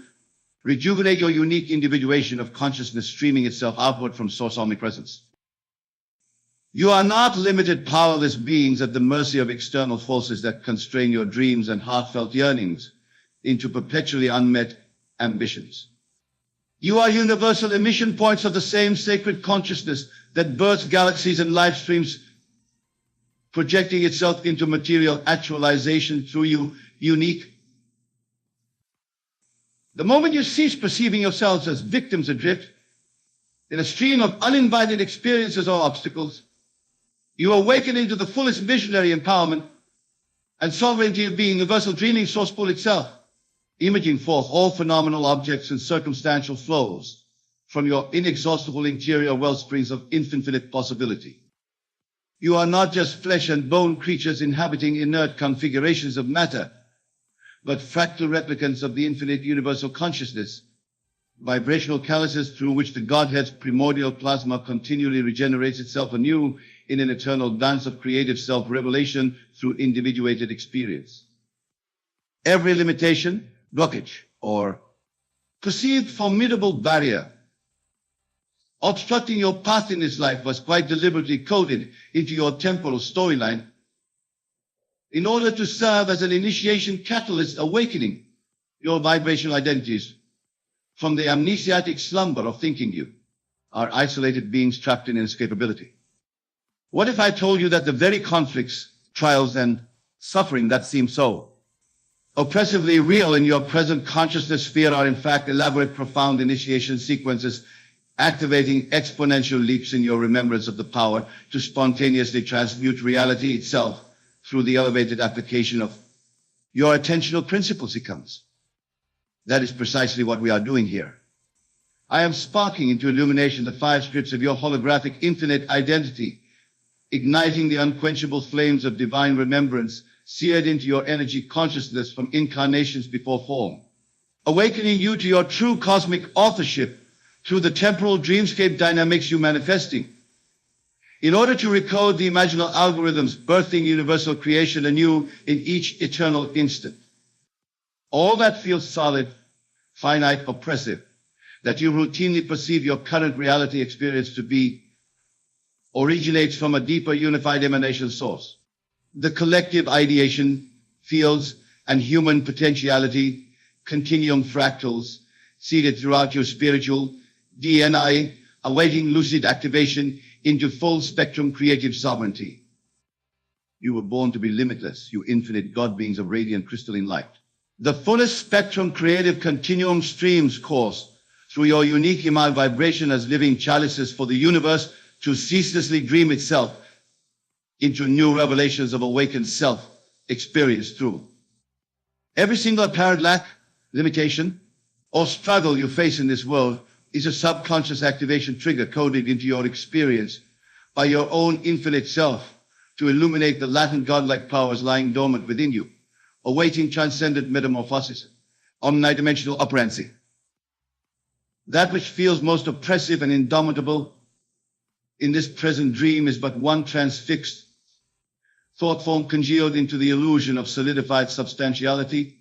rejuvenate your unique individuation of consciousness streaming itself outward from source omnipresence. You are not limited, powerless beings at the mercy of external forces that constrain your dreams and heartfelt yearnings into perpetually unmet ambitions. You are universal emission points of the same sacred consciousness that births galaxies and life streams, projecting itself into material actualization through you, unique. The moment you cease perceiving yourselves as victims adrift in a stream of uninvited experiences or obstacles, you awaken into the fullest visionary empowerment and sovereignty of being universal dreaming source pool itself, imaging forth all phenomenal objects and circumstantial flows from your inexhaustible interior wellsprings of infinite possibility. You are not just flesh and bone creatures inhabiting inert configurations of matter, but fractal replicants of the infinite universal consciousness, vibrational calyces through which the Godhead's primordial plasma continually regenerates itself anew in an eternal dance of creative self-revelation through individuated experience. Every limitation, blockage, or perceived formidable barrier obstructing your path in this life was quite deliberately coded into your temporal storyline in order to serve as an initiation catalyst awakening your vibrational identities from the amnesiatic slumber of thinking you are isolated beings trapped in inescapability. What if I told you that the very conflicts, trials, and suffering that seem so oppressively real in your present consciousness sphere are in fact elaborate, profound initiation sequences activating exponential leaps in your remembrance of the power to spontaneously transmute reality itself through the elevated application of your attentional principle sequence? That is precisely what we are doing here. I am sparking into illumination the 5 strips of your holographic infinite identity, igniting the unquenchable flames of divine remembrance seared into your energy consciousness from incarnations before form, awakening you to your true cosmic authorship through the temporal dreamscape dynamics you manifesting, in order to recode the imaginal algorithms birthing universal creation anew in each eternal instant. All that feels solid, finite, oppressive, that you routinely perceive your current reality experience to be, originates from a deeper unified emanation source. The collective ideation fields and human potentiality, continuum fractals, seeded throughout your spiritual DNA, awaiting lucid activation into full spectrum creative sovereignty. You were born to be limitless, you infinite God beings of radiant crystalline light. The fullest spectrum creative continuum streams course through your unique email vibration as living chalices for the universe to ceaselessly dream itself into new revelations of awakened self experienced through. Every single apparent lack, limitation, or struggle you face in this world is a subconscious activation trigger coded into your experience by your own infinite self to illuminate the latent godlike powers lying dormant within you, awaiting transcendent metamorphosis, omnidimensional operancy. That which feels most oppressive and indomitable in this present dream is but one transfixed thought form congealed into the illusion of solidified substantiality,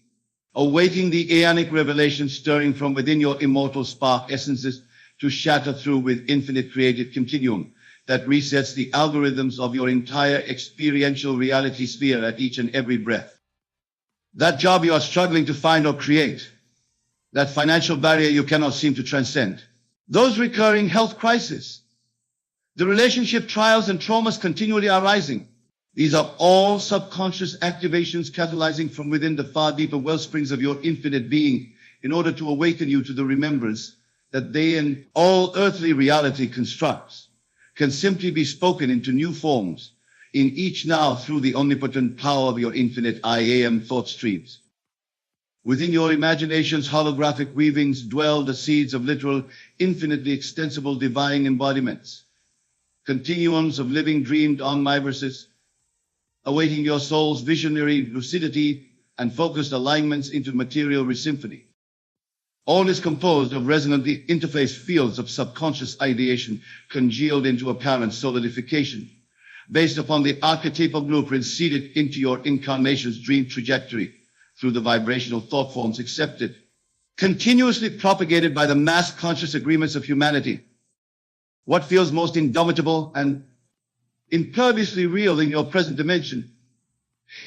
awaiting the aeonic revelation stirring from within your immortal spark essences to shatter through with infinite creative continuum that resets the algorithms of your entire experiential reality sphere at each and every breath. That job you are struggling to find or create, that financial barrier you cannot seem to transcend, those recurring health crises, the relationship trials and traumas continually arising, these are all subconscious activations catalyzing from within the far deeper wellsprings of your infinite being in order to awaken you to the remembrance that they and all earthly reality constructs can simply be spoken into new forms in each now through the omnipotent power of your infinite I am thought streams. Within your imagination's holographic weavings dwell the seeds of literal, infinitely extensible divine embodiments, continuums of living dreamed omniverses, awaiting your soul's visionary lucidity and focused alignments into material resymphony. All is composed of resonantly interfaced fields of subconscious ideation congealed into apparent solidification, based upon the archetypal blueprint seeded into your incarnation's dream trajectory through the vibrational thought forms accepted, continuously propagated by the mass conscious agreements of humanity. What feels most indomitable and imperviously real in your present dimension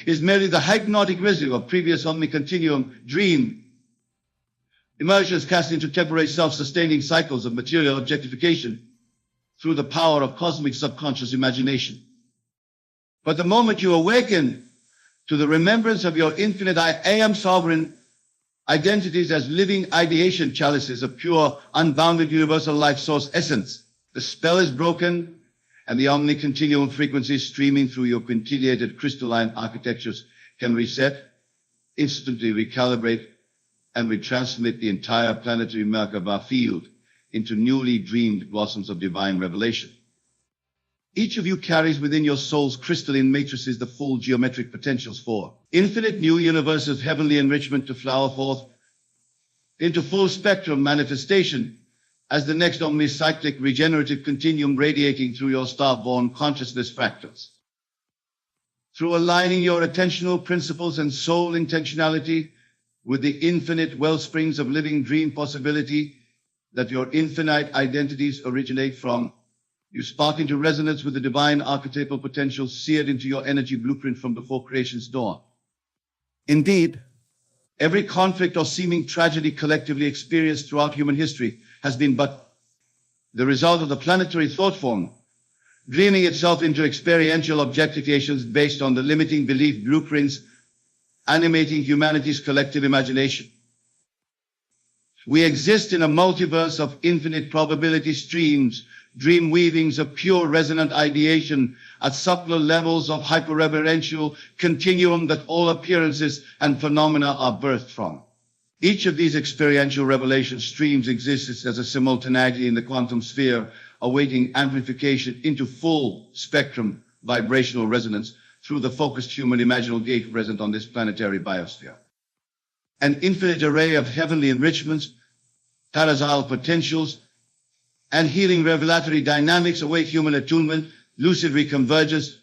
is merely the hypnotic residue of previous omni-continuum dream immersions cast into temporary self-sustaining cycles of material objectification through the power of cosmic subconscious imagination. But the moment you awaken to the remembrance of your infinite I am sovereign identities as living ideation chalices of pure, unbounded universal life source essence, the spell is broken and the omni-continuum frequencies streaming through your quintillated crystalline architectures can reset, instantly recalibrate, and retransmit the entire planetary Merkaba field into newly dreamed blossoms of divine revelation. Each of you carries within your soul's crystalline matrices the full geometric potentials for infinite new universes of heavenly enrichment to flower forth into full spectrum manifestation as the next omnicyclic regenerative continuum radiating through your star-born consciousness fractals. Through aligning your attentional principles and soul intentionality with the infinite wellsprings of living dream possibility that your infinite identities originate from, you spark into resonance with the divine archetypal potential seared into your energy blueprint from before creation's dawn. Indeed, every conflict or seeming tragedy collectively experienced throughout human history has been but the result of the planetary thought form, dreaming itself into experiential objectifications based on the limiting belief blueprints animating humanity's collective imagination. We exist in a multiverse of infinite probability streams, dream weavings of pure resonant ideation at subtler levels of hyperreverential continuum that all appearances and phenomena are birthed from. Each of these experiential revelation streams exists as a simultaneity in the quantum sphere, awaiting amplification into full spectrum vibrational resonance through the focused human imaginal gate present on this planetary biosphere. An infinite array of heavenly enrichments, parasile potentials, and healing revelatory dynamics await human attunement, lucid reconvergence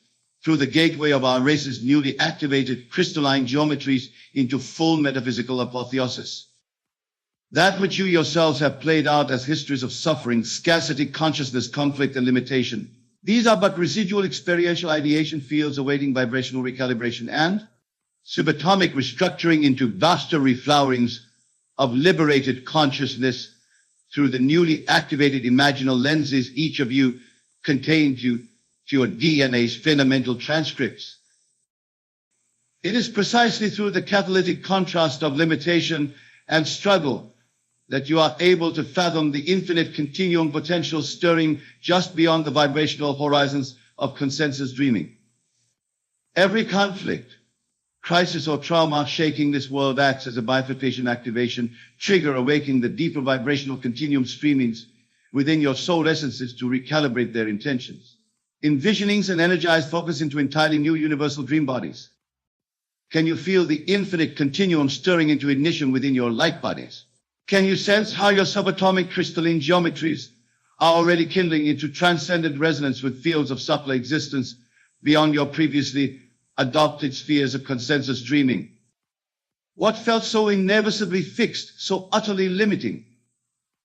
through the gateway of our race's newly activated crystalline geometries into full metaphysical apotheosis. That which you yourselves have played out as histories of suffering, scarcity, consciousness, conflict, and limitation. These are but residual experiential ideation fields awaiting vibrational recalibration and subatomic restructuring into vaster reflowerings of liberated consciousness through the newly activated imaginal lenses each of you contain to your DNA's fundamental transcripts. It is precisely through the catalytic contrast of limitation and struggle that you are able to fathom the infinite continuum potential stirring just beyond the vibrational horizons of consensus dreaming. Every conflict, crisis, or trauma shaking this world acts as a bifurcation activation trigger, awakening the deeper vibrational continuum streamings within your soul essences to recalibrate their intentions. Envisionings and energized focus into entirely new universal dream bodies. Can you feel the infinite continuum stirring into ignition within your light bodies? Can you sense how your subatomic crystalline geometries are already kindling into transcendent resonance with fields of subtler existence beyond your previously adopted spheres of consensus dreaming? What felt so inevitably fixed, so utterly limiting,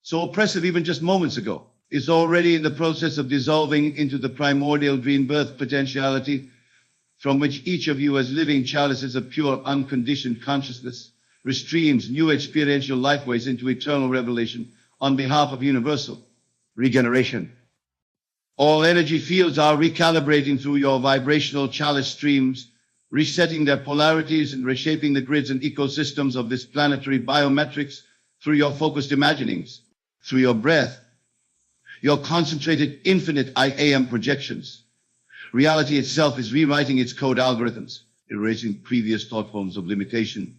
so oppressive even just moments ago, is already in the process of dissolving into the primordial dream birth potentiality from which each of you as living chalices of pure unconditioned consciousness restreams new experiential lifeways into eternal revelation on behalf of universal regeneration. All energy fields are recalibrating through your vibrational chalice streams, resetting their polarities and reshaping the grids and ecosystems of this planetary biometrics through your focused imaginings, through your breath, your concentrated infinite I am projections. Reality itself is rewriting its code algorithms, erasing previous thought forms of limitation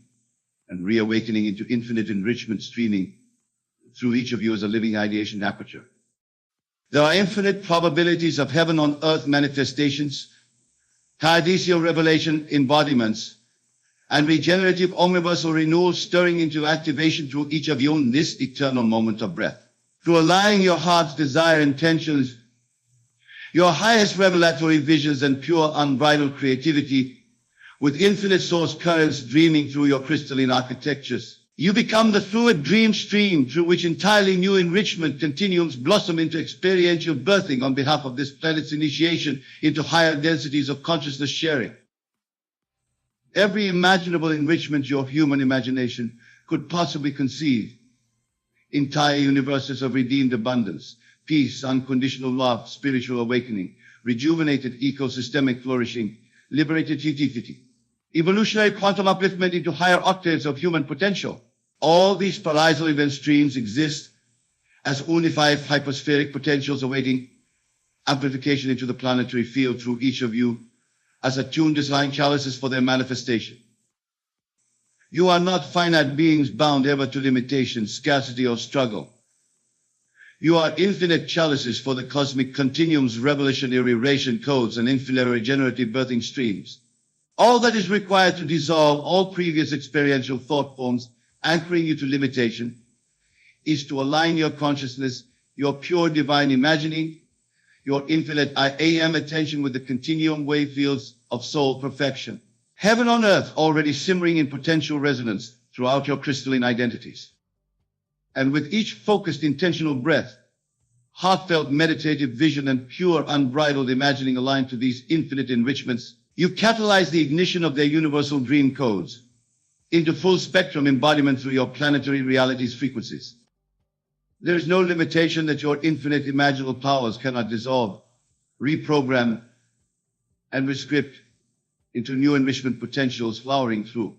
and reawakening into infinite enrichment streaming through each of you as a living ideation aperture. There are infinite probabilities of heaven on earth manifestations, Tadisio revelation embodiments, and regenerative omniversal renewal stirring into activation through each of you in this eternal moment of breath. Through aligning your heart's desire intentions, your highest revelatory visions and pure unbridled creativity, with infinite source currents dreaming through your crystalline architectures, you become the fluid dream stream through which entirely new enrichment continuums blossom into experiential birthing on behalf of this planet's initiation into higher densities of consciousness sharing. Every imaginable enrichment your human imagination could possibly conceive, entire universes of redeemed abundance, peace, unconditional love, spiritual awakening, rejuvenated ecosystemic flourishing, liberated utility, evolutionary quantum upliftment into higher octaves of human potential. All these palaisal event streams exist as unified hyperspheric potentials awaiting amplification into the planetary field through each of you as attuned design chalices for their manifestation. You are not finite beings bound ever to limitation, scarcity, or struggle. You are infinite chalices for the cosmic continuum's revolutionary ration codes and infinite regenerative birthing streams. All that is required to dissolve all previous experiential thought forms anchoring you to limitation is to align your consciousness, your pure divine imagining, your infinite I am attention with the continuum wave fields of soul perfection. Heaven on earth already simmering in potential resonance throughout your crystalline identities. And with each focused intentional breath, heartfelt meditative vision and pure unbridled imagining aligned to these infinite enrichments, you catalyze the ignition of their universal dream codes into full spectrum embodiment through your planetary reality's frequencies. There is no limitation that your infinite imaginal powers cannot dissolve, reprogram, and rescript into new enrichment potentials flowering through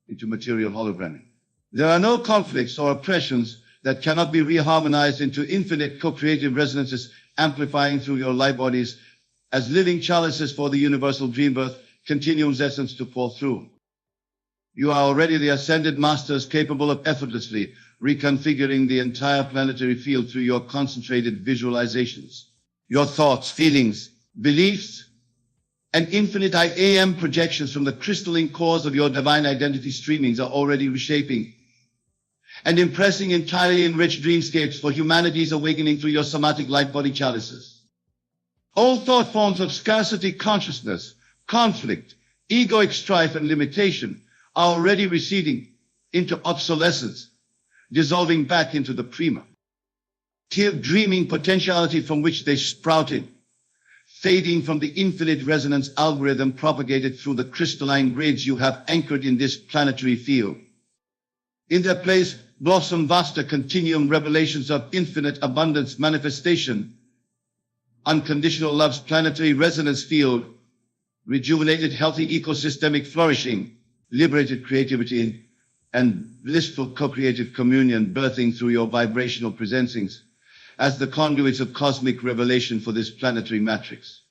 into material hologramming. There are no conflicts or oppressions that cannot be reharmonized into infinite co-creative resonances amplifying through your light bodies as living chalices for the universal dream birth continuum's essence to pour through. You are already the ascended masters capable of effortlessly reconfiguring the entire planetary field through your concentrated visualizations. Your thoughts, feelings, beliefs, and infinite I am projections from the crystalline cores of your divine identity streamings are already reshaping and impressing entirely enriched dreamscapes for humanity's awakening through your somatic light body chalices. All thought forms of scarcity consciousness, conflict, egoic strife, and limitation are already receding into obsolescence, dissolving back into the prima dreaming potentiality from which they sprouted, fading from the infinite resonance algorithm propagated through the crystalline grids you have anchored in this planetary field. In their place, blossom vaster continuum revelations of infinite abundance manifestation, unconditional love's planetary resonance field, rejuvenated healthy ecosystemic flourishing, liberated creativity, and blissful co-creative communion birthing through your vibrational presencings as the conduits of cosmic revelation for this planetary matrix.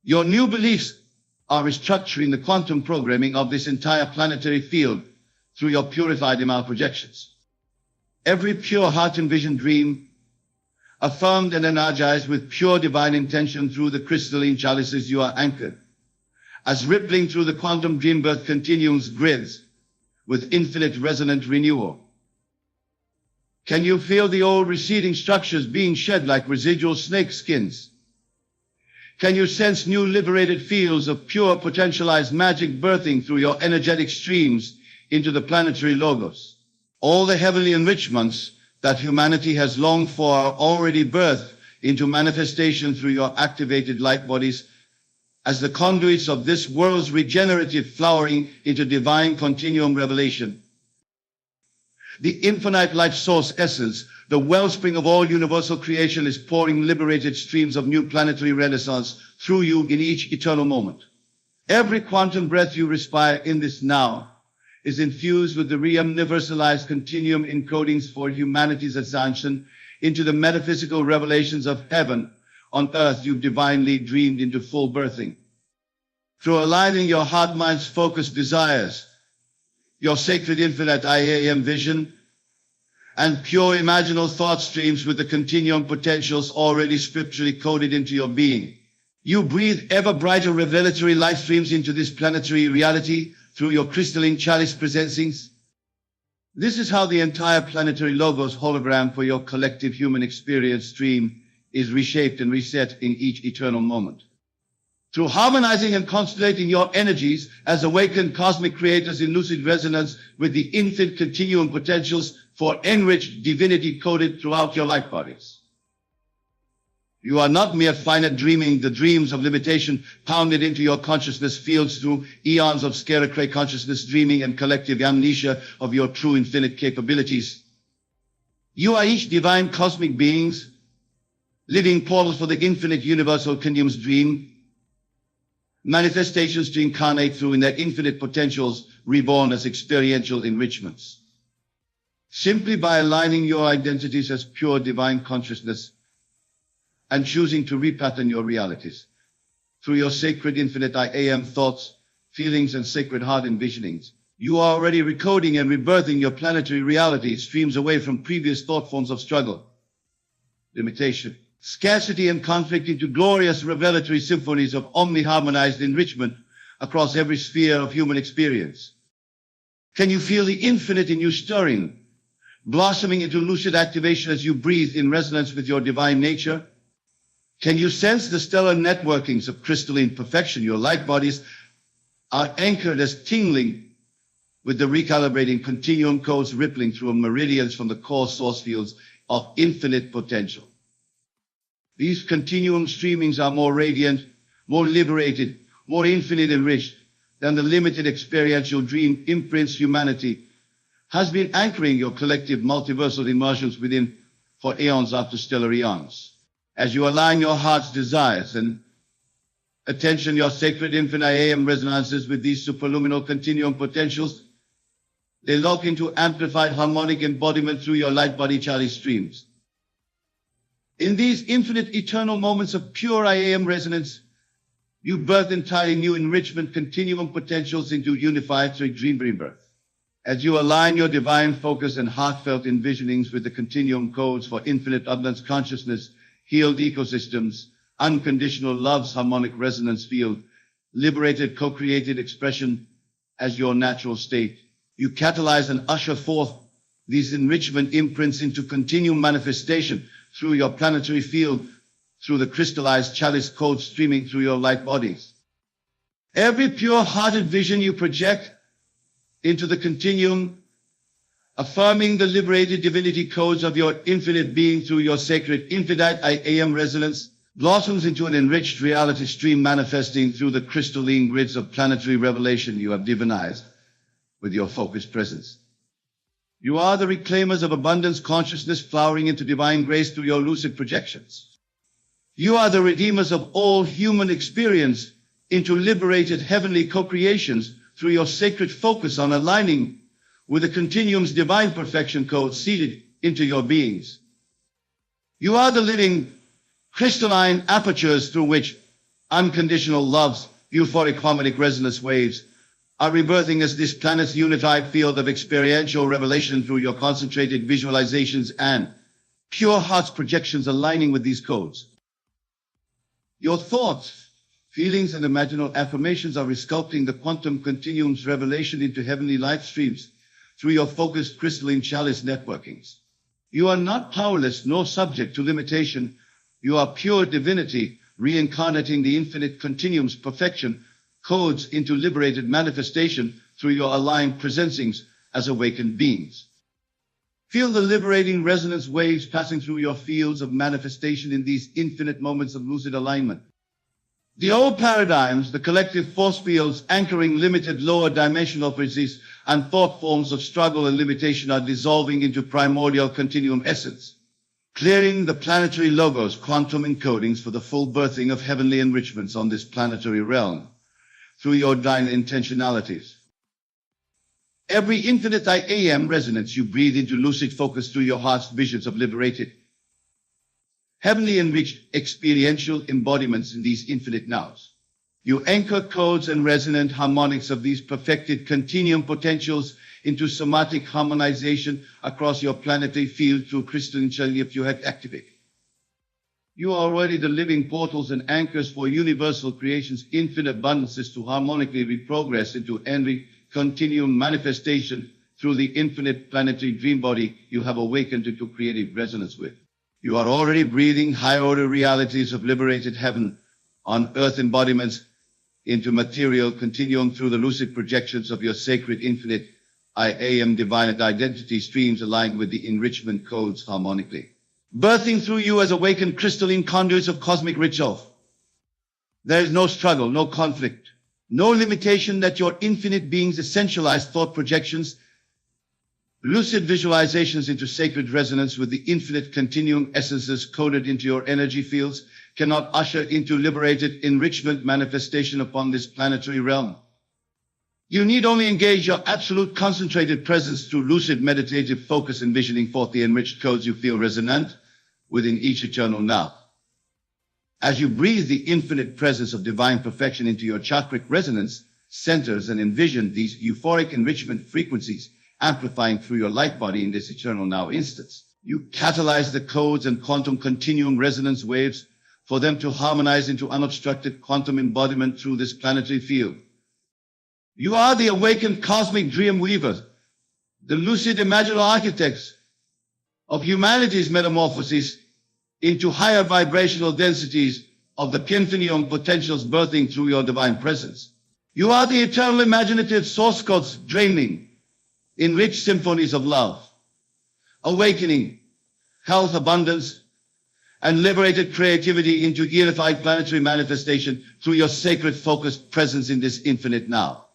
Your new beliefs are restructuring the quantum programming of this entire planetary field through your purified Imal projections. Every pure heart envisioned dream, affirmed and energized with pure divine intention through the crystalline chalices you are anchored, as rippling through the quantum dream birth continuum's grids with infinite resonant renewal. Can you feel the old receding structures being shed like residual snake skins? Can you sense new liberated fields of pure potentialized magic birthing through your energetic streams into the planetary logos? All the heavenly enrichments that humanity has longed for are already birthed into manifestation through your activated light bodies as the conduits of this world's regenerative flowering into divine continuum revelation. The infinite life source essence, the wellspring of all universal creation, is pouring liberated streams of new planetary renaissance through you in each eternal moment. Every quantum breath you respire in this now is infused with the re-universalized continuum encodings for humanity's ascension into the metaphysical revelations of heaven on earth you've divinely dreamed into full birthing. Through aligning your heart-mind's focused desires, your sacred infinite I am vision, and pure imaginal thought streams with the continuum potentials already scripturally coded into your being, you breathe ever brighter revelatory life streams into this planetary reality through your crystalline chalice presencings. This is how the entire planetary logos hologram for your collective human experience stream is reshaped and reset in each eternal moment. Through harmonizing and constellating your energies as awakened cosmic creators in lucid resonance with the infinite continuum potentials for enriched divinity coded throughout your life bodies. You are not mere finite dreaming the dreams of limitation pounded into your consciousness fields through eons of scarecrow consciousness dreaming and collective amnesia of your true infinite capabilities. You are each divine cosmic beings, living portals for the infinite universal continuum's dream, manifestations to incarnate through in their infinite potentials, reborn as experiential enrichments. Simply by aligning your identities as pure divine consciousness and choosing to repattern your realities through your sacred infinite I am thoughts, feelings, and sacred heart envisionings, you are already recoding and rebirthing your planetary reality streams away from previous thought forms of struggle, limitation, scarcity, and conflict into glorious revelatory symphonies of omni-harmonized enrichment across every sphere of human experience. Can you feel the infinite in you stirring, blossoming into lucid activation as you breathe in resonance with your divine nature? Can you sense the stellar networkings of crystalline perfection? Your light bodies are anchored as tingling with the recalibrating continuum codes rippling through meridians from the core source fields of infinite potential. These continuum streamings are more radiant, more liberated, more infinite enriched than the limited experiential dream imprints humanity has been anchoring your collective multiversal immersions within for eons after stellar eons. As you align your heart's desires and attention, your sacred infinite I am resonances with these superluminal continuum potentials, they lock into amplified harmonic embodiment through your light body chalice streams. In these infinite eternal moments of pure I am resonance, you birth entirely new enrichment continuum potentials into unified dream rebirth. As you align your divine focus and heartfelt envisionings with the continuum codes for infinite abundance consciousness, healed ecosystems, unconditional love's harmonic resonance field, liberated co-created expression as your natural state, you catalyze and usher forth these enrichment imprints into continuum manifestation through your planetary field, through the crystallized chalice code streaming through your light bodies. Every pure-hearted vision you project into the continuum, affirming the liberated divinity codes of your infinite being through your sacred infinite I am resonance, blossoms into an enriched reality stream manifesting through the crystalline grids of planetary revelation you have divinized with your focused presence. You are the reclaimers of abundance consciousness flowering into divine grace through your lucid projections. You are the redeemers of all human experience into liberated heavenly co-creations through your sacred focus on aligning with the continuum's divine perfection code seeded into your beings. You are the living crystalline apertures through which unconditional love's euphoric harmonic resonance waves are rebirthing as this planet's unified field of experiential revelation through your concentrated visualizations and pure heart's projections aligning with these codes. Your thoughts, feelings, and imaginal affirmations are resculpting the quantum continuum's revelation into heavenly light streams through your focused crystalline chalice networkings. You are not powerless nor subject to limitation. You are pure divinity, reincarnating the infinite continuum's perfection codes into liberated manifestation through your aligned presencings as awakened beings. Feel the liberating resonance waves passing through your fields of manifestation in these infinite moments of lucid alignment. The old paradigms, the collective force fields anchoring limited lower dimensional frequencies and thought forms of struggle and limitation are dissolving into primordial continuum essence, clearing the planetary logos, quantum encodings for the full birthing of heavenly enrichments on this planetary realm through your divine intentionalities. Every infinite I am resonance you breathe into lucid focus through your heart's visions of liberated, heavenly enriched experiential embodiments in these infinite nows. You anchor codes and resonant harmonics of these perfected continuum potentials into somatic harmonization across your planetary field through crystalline chalice you have activated. You are already the living portals and anchors for universal creation's infinite abundances to harmonically reprogress into every continuum manifestation through the infinite planetary dream body you have awakened into creative resonance with. You are already breathing high-order realities of liberated heaven on earth embodiments into material continuum through the lucid projections of your sacred infinite I am divine identity streams aligned with the enrichment codes harmonically, birthing through you as awakened crystalline conduits of cosmic ritual. There is no struggle, no conflict, no limitation that your infinite being's essentialized thought projections, lucid visualizations into sacred resonance with the infinite continuum essences coded into your energy fields cannot usher into liberated enrichment manifestation upon this planetary realm. You need only engage your absolute concentrated presence through lucid meditative focus, envisioning forth the enriched codes you feel resonant within each eternal now. As you breathe the infinite presence of divine perfection into your chakric resonance centers and envision these euphoric enrichment frequencies amplifying through your light body in this eternal now instance, you catalyze the codes and quantum continuum resonance waves for them to harmonize into unobstructed quantum embodiment through this planetary field. You are the awakened cosmic dream weavers, the lucid imaginal architects of humanity's metamorphosis into higher vibrational densities of the continuum potentials birthing through your divine presence. You are the eternal imaginative source codes draining in rich symphonies of love, awakening health, abundance, and liberated creativity into unified planetary manifestation through your sacred focused presence in this infinite now.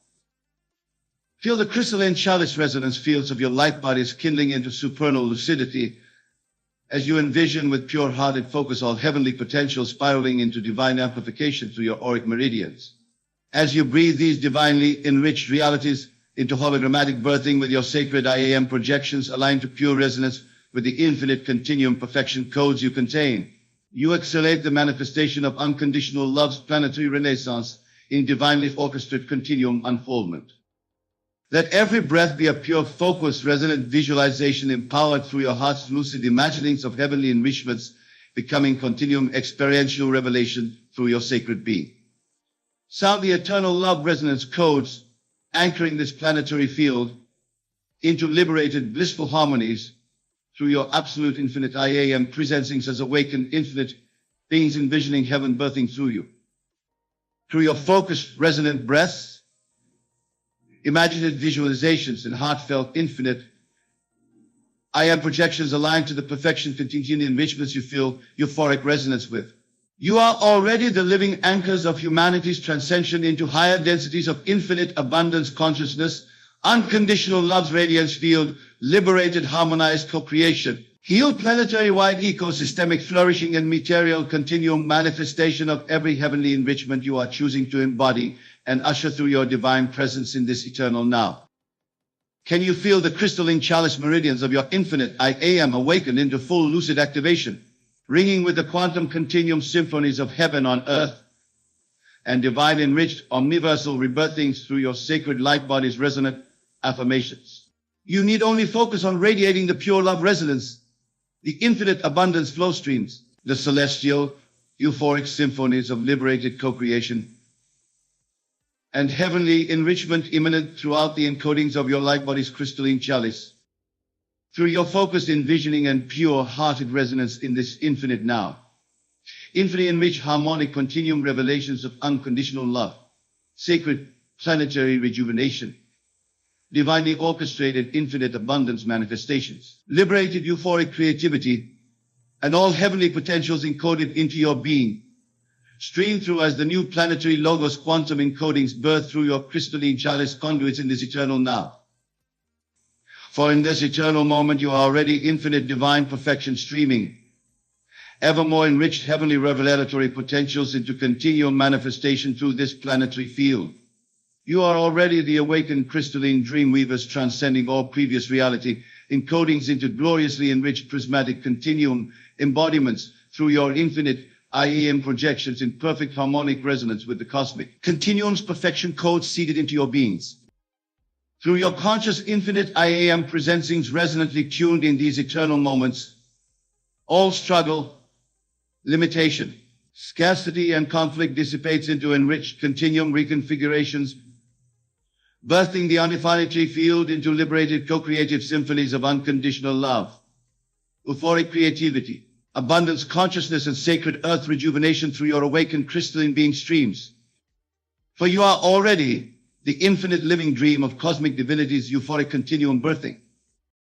Feel the crystalline chalice resonance fields of your light bodies kindling into supernal lucidity as you envision with pure-hearted focus all heavenly potential spiraling into divine amplification through your auric meridians. As you breathe these divinely enriched realities into hologrammatic birthing with your sacred I am projections aligned to pure resonance with the infinite continuum perfection codes you contain, you accelerate the manifestation of unconditional love's planetary renaissance in divinely orchestrated continuum unfoldment. Let every breath be a pure, focused, resonant visualization empowered through your heart's lucid imaginings of heavenly enrichments becoming continuum experiential revelation through your sacred being. Sound the eternal love resonance codes anchoring this planetary field into liberated blissful harmonies through your absolute infinite I am presencings as awakened infinite beings envisioning heaven birthing through you. Through your focused resonant breaths, imaginative visualizations and heartfelt infinite I am projections aligned to the perfection continuing enrichments you feel euphoric resonance with. You are already the living anchors of humanity's transcension into higher densities of infinite abundance consciousness, unconditional love's radiance field, liberated harmonized co-creation, healed planetary-wide ecosystemic flourishing and material continuum manifestation of every heavenly enrichment you are choosing to embody and usher through your divine presence in this eternal now. Can you feel the crystalline chalice meridians of your infinite I am awakened into full lucid activation, ringing with the quantum continuum symphonies of heaven on earth, and divine enriched omniversal rebirthings through your sacred light body's resonant affirmations? You need only focus on radiating the pure love resonance, the infinite abundance flow streams, the celestial, euphoric symphonies of liberated co-creation, and heavenly enrichment immanent throughout the encodings of your light body's crystalline chalice. Through your focused envisioning and pure-hearted resonance in this infinite now, infinitely enriched harmonic continuum revelations of unconditional love, sacred planetary rejuvenation, divinely orchestrated infinite abundance manifestations, liberated euphoric creativity, and all heavenly potentials encoded into your being, stream through as the new planetary logos quantum encodings birth through your crystalline chalice conduits in this eternal now. For in this eternal moment you are already infinite divine perfection streaming, ever more enriched heavenly revelatory potentials into continual manifestation through this planetary field. You are already the awakened crystalline dream weavers transcending all previous reality, encodings into gloriously enriched prismatic continuum embodiments through your infinite I am projections in perfect harmonic resonance with the cosmic continuum's perfection codes seeded into your beings. Through your conscious infinite I am presencings resonantly tuned in these eternal moments, all struggle, limitation, scarcity, and conflict dissipates into enriched continuum reconfigurations, birthing the undefinitely field into liberated co-creative symphonies of unconditional love, euphoric creativity, abundance consciousness, and sacred earth rejuvenation through your awakened crystalline being streams. For you are already the infinite living dream of cosmic divinity's euphoric continuum birthing.